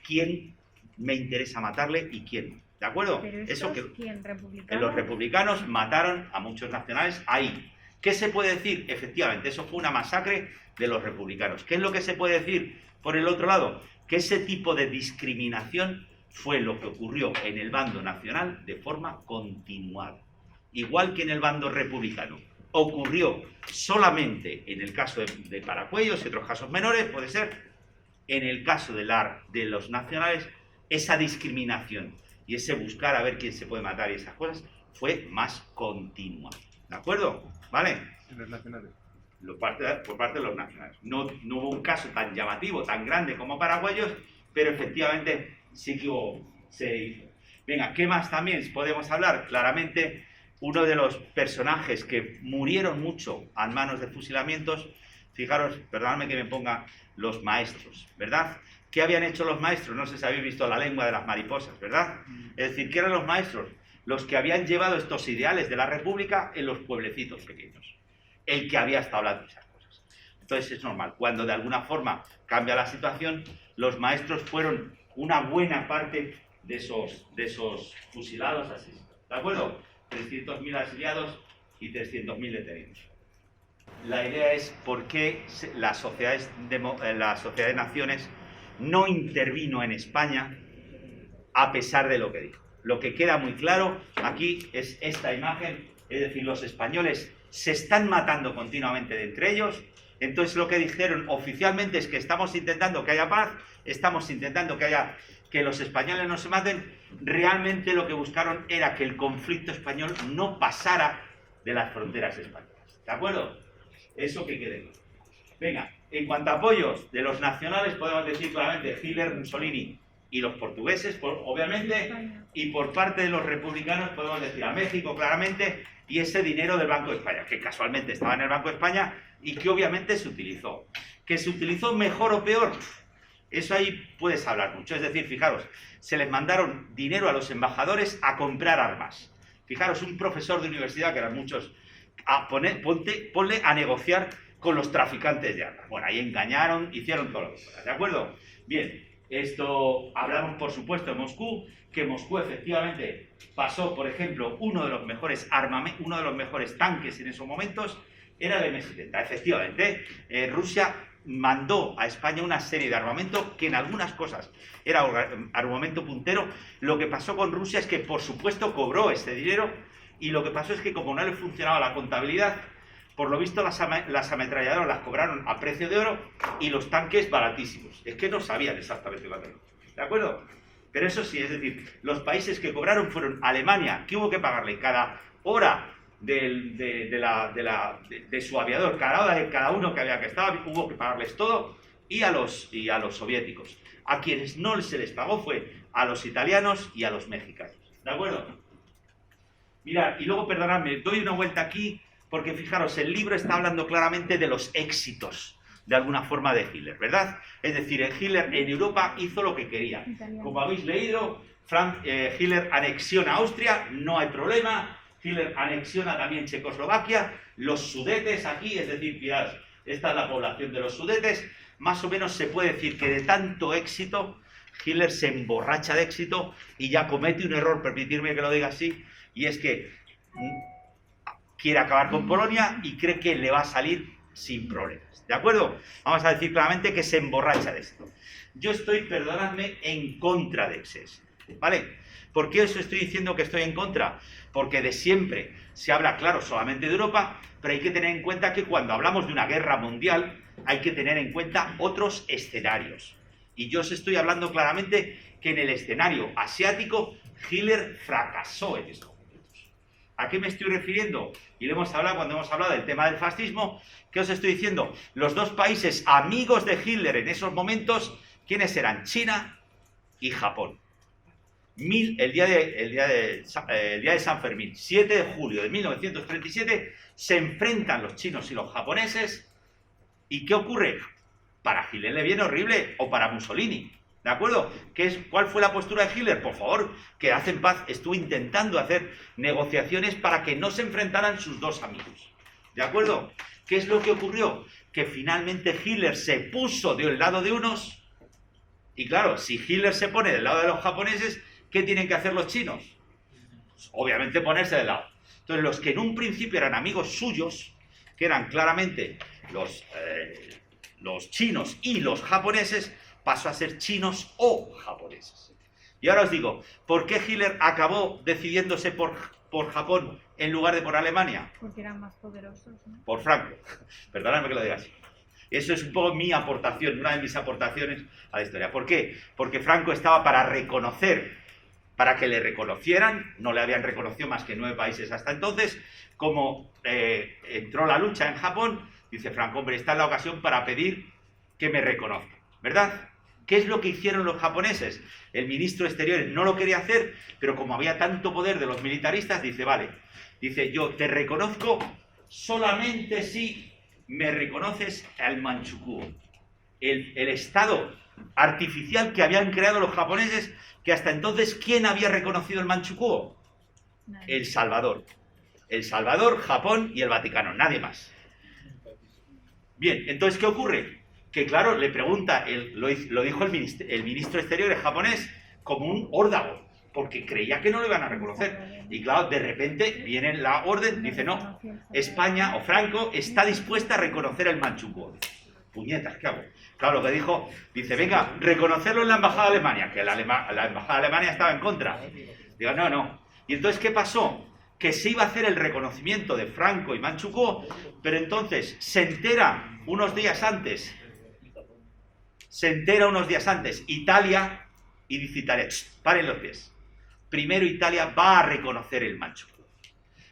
quién me interesa matarle y quién no. ¿De acuerdo? Pero Eso que ¿quién? ¿Republicanos? los republicanos mataron a muchos nacionales ahí. ¿Qué se puede decir? Efectivamente, eso fue una masacre de los republicanos. ¿Qué es lo que se puede decir por el otro lado? Que ese tipo de discriminación fue lo que ocurrió en el bando nacional de forma continuada. Igual que en el bando republicano. Ocurrió solamente en el caso de Paracuellos y otros casos menores, puede ser, en el caso de los nacionales, esa discriminación y ese buscar a ver quién se puede matar y esas cosas fue más continua. ¿De acuerdo? ¿Vale? En los nacionales. Por parte de los nacionales. No hubo un caso tan llamativo, tan grande como Paracuellos, pero efectivamente sí que se hizo. Venga, ¿qué más también podemos hablar? Claramente, uno de los personajes que murieron mucho a manos de fusilamientos, fijaros, perdonadme que me ponga los maestros, ¿verdad? ¿Qué habían hecho los maestros? No sé si habéis visto La lengua de las mariposas, ¿verdad? Es decir, ¿qué eran los maestros? Los que habían llevado estos ideales de la República en los pueblecitos pequeños. El que había estado hablando de esas cosas. Entonces es normal, cuando de alguna forma cambia la situación, los maestros fueron una buena parte de esos fusilados asesinos. ¿De acuerdo? 300.000 exiliados y 300.000 detenidos. La idea es por qué la Sociedad de Naciones no intervino en España a pesar de lo que dijo. Lo que queda muy claro aquí es esta imagen, es decir, los españoles se están matando continuamente entre ellos. Entonces lo que dijeron oficialmente es que estamos intentando que haya paz, estamos intentando que los españoles no se maten. Realmente lo que buscaron era que el conflicto español no pasara de las fronteras españolas. ¿De acuerdo? Eso que quede claro. Venga, en cuanto a apoyos de los nacionales, podemos decir claramente Hitler, Mussolini y los portugueses, obviamente, y por parte de los republicanos podemos decir a México claramente, y ese dinero del Banco de España, que casualmente estaba en el Banco de España y que obviamente se utilizó. ¿Que se utilizó mejor o peor? Eso ahí puedes hablar mucho. Es decir, fijaros, se les mandaron dinero a los embajadores a comprar armas. Fijaros, un profesor de universidad, que eran muchos, ponle a negociar con los traficantes de armas. Bueno, ahí engañaron, hicieron todo lo que fuera, ¿de acuerdo? Bien, esto hablamos por supuesto de Moscú, que Moscú efectivamente pasó, por ejemplo, uno de los mejores tanques en esos momentos era el M70. Efectivamente, Rusia mandó a España una serie de armamento que en algunas cosas era armamento puntero. Lo que pasó con Rusia es que por supuesto cobró ese dinero y lo que pasó es que como no le funcionaba la contabilidad, por lo visto las ametralladoras las cobraron a precio de oro y los tanques baratísimos. Es que no sabían exactamente cuánto era. ¿De acuerdo? Pero eso sí, es decir, los países que cobraron fueron Alemania, que hubo que pagarle cada hora de su aviador, cada uno que había que estar, hubo que pagarles todo, y a los soviéticos. A quienes no se les pagó fue a los italianos y a los mexicanos. ¿De acuerdo? Mirad, y luego, perdonadme, doy una vuelta aquí, porque fijaros, el libro está hablando claramente de los éxitos, de alguna forma, de Hitler, ¿verdad? Es decir, Hitler en Europa hizo lo que quería. Como habéis leído, Hitler anexiona Austria, no hay problema. Hitler anexiona también Checoslovaquia, los Sudetes aquí, es decir, mirad, esta es la población de los Sudetes. Más o menos se puede decir que de tanto éxito, Hitler se emborracha de éxito y ya comete un error, permitirme que lo diga así, y es que quiere acabar con Polonia y cree que le va a salir sin problemas. ¿De acuerdo? Vamos a decir claramente que se emborracha de esto. Yo estoy, perdonadme, en contra de ese, ¿vale? ¿Por qué os estoy diciendo que estoy en contra? Porque de siempre se habla, claro, solamente de Europa, pero hay que tener en cuenta que cuando hablamos de una guerra mundial hay que tener en cuenta otros escenarios. Y yo os estoy hablando claramente que en el escenario asiático Hitler fracasó en estos momentos. ¿A qué me estoy refiriendo? Y lo hemos hablado cuando hemos hablado del tema del fascismo. ¿Qué os estoy diciendo? Los dos países amigos de Hitler en esos momentos, ¿quiénes eran? China y Japón. el día de San Fermín, 7 de julio de 1937, se enfrentan los chinos y los japoneses. ¿Y qué ocurre? Para Hitler le viene horrible, o para Mussolini, ¿de acuerdo? ¿Cuál fue la postura de Hitler? Por favor, que hacen paz. Estuvo intentando hacer negociaciones para que no se enfrentaran sus dos amigos, ¿de acuerdo? ¿Qué es lo que ocurrió? Que finalmente Hitler se puso del lado de unos, y claro, si Hitler se pone del lado de los japoneses, ¿qué tienen que hacer los chinos? Pues, obviamente ponerse del lado. Entonces, los que en un principio eran amigos suyos, que eran claramente los chinos y los japoneses, pasó a ser chinos o japoneses. Y ahora os digo, ¿por qué Hitler acabó decidiéndose por Japón en lugar de por Alemania? Porque eran más poderosos, ¿no? Por Franco. Perdóname que lo diga así. Eso es un poco mi aportación, una de mis aportaciones a la historia. ¿Por qué? Porque Franco estaba para reconocer, para que le reconocieran, no le habían reconocido más que 9 países hasta entonces. Como entró la lucha en Japón, dice Franco, hombre, esta es la ocasión para pedir que me reconozcan, ¿verdad? ¿Qué es lo que hicieron los japoneses? El ministro de Exteriores no lo quería hacer, pero como había tanto poder de los militaristas, dice, vale, dice, yo te reconozco solamente si me reconoces al Manchukuo, el estado artificial que habían creado los japoneses, que hasta entonces, ¿quién había reconocido el Manchukuo? El Salvador. El Salvador, Japón y el Vaticano, nadie más. Bien, entonces, ¿qué ocurre? Que claro, le pregunta, lo dijo el ministro de Exteriores japonés como un órdago, porque creía que no lo iban a reconocer. Y claro, de repente viene la orden, dice, no, España o Franco está dispuesta a reconocer el Manchukuo. Puñetas, ¿qué hago? Claro, lo que dijo, dice, venga, reconocerlo en la embajada de Alemania, que la embajada de Alemania estaba en contra. Digo, no. Y entonces, ¿qué pasó? Que se iba a hacer el reconocimiento de Franco y Manchukuo, pero entonces se entera unos días antes Italia, y dice Italia, paren los pies. Primero Italia va a reconocer el Manchukuo.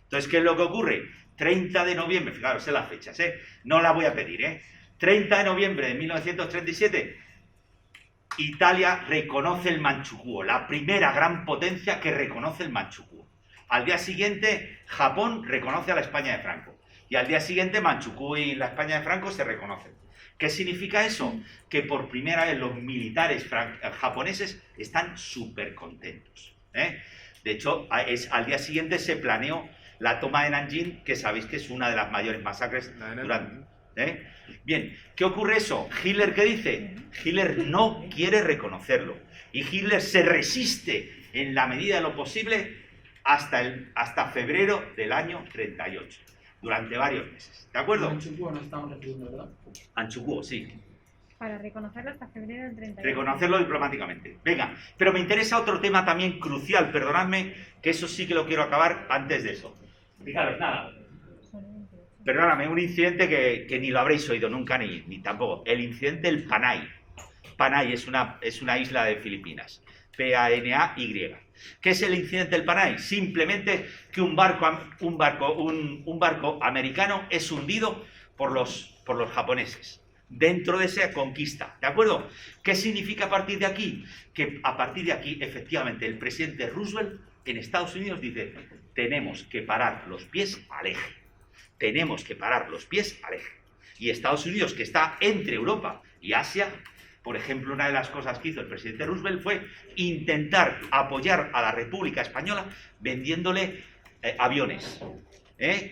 Entonces, ¿qué es lo que ocurre? 30 de noviembre, fijaros en las fechas, no la voy a pedir, 30 de noviembre de 1937, Italia reconoce el Manchukuo, la primera gran potencia que reconoce el Manchukuo. Al día siguiente, Japón reconoce a la España de Franco. Y al día siguiente, Manchukuo y la España de Franco se reconocen. ¿Qué significa eso? Que por primera vez los militares japoneses están súper contentos. De hecho, al día siguiente se planeó la toma de Nanjing, que sabéis que es una de las mayores masacres durante... Bien, ¿qué ocurre eso? ¿Hitler qué dice? Hitler no quiere reconocerlo. Y Hitler se resiste en la medida de lo posible hasta febrero del año 38. Durante varios meses, ¿de acuerdo? Manchukuo no estamos refiriendo, ¿verdad? Manchukuo, sí. Para reconocerlo hasta febrero del 38. Reconocerlo diplomáticamente. Venga, pero me interesa otro tema también crucial, perdonadme, que eso sí que lo quiero acabar antes de eso. Fijaros, nada. Perdóname, un incidente que ni lo habréis oído nunca, ni tampoco. El incidente del Panay. Panay es una isla de Filipinas. P-A-N-A-Y. ¿Qué es el incidente del Panay? Simplemente que un barco americano es hundido por los japoneses dentro de esa conquista, ¿de acuerdo? ¿Qué significa a partir de aquí? Que a partir de aquí, efectivamente, el presidente Roosevelt en Estados Unidos dice, tenemos que parar los pies al eje. Tenemos que parar los pies al eje. Y Estados Unidos, que está entre Europa y Asia, por ejemplo, una de las cosas que hizo el presidente Roosevelt fue intentar apoyar a la República Española vendiéndole aviones.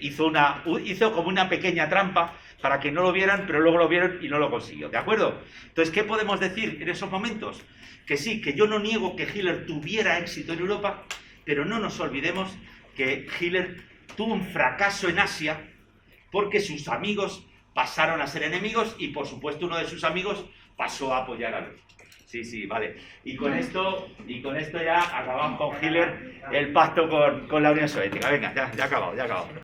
Hizo como una pequeña trampa para que no lo vieran, pero luego lo vieron y no lo consiguió, ¿de acuerdo? Entonces, ¿qué podemos decir en esos momentos? Que sí, que yo no niego que Hitler tuviera éxito en Europa, pero no nos olvidemos que Hitler tuvo un fracaso en Asia porque sus amigos pasaron a ser enemigos y, por supuesto, uno de sus amigos pasó a apoyar a los. Sí, vale. Y con esto ya acabamos con Hitler el pacto con la Unión Soviética. Venga, ya ha acabado.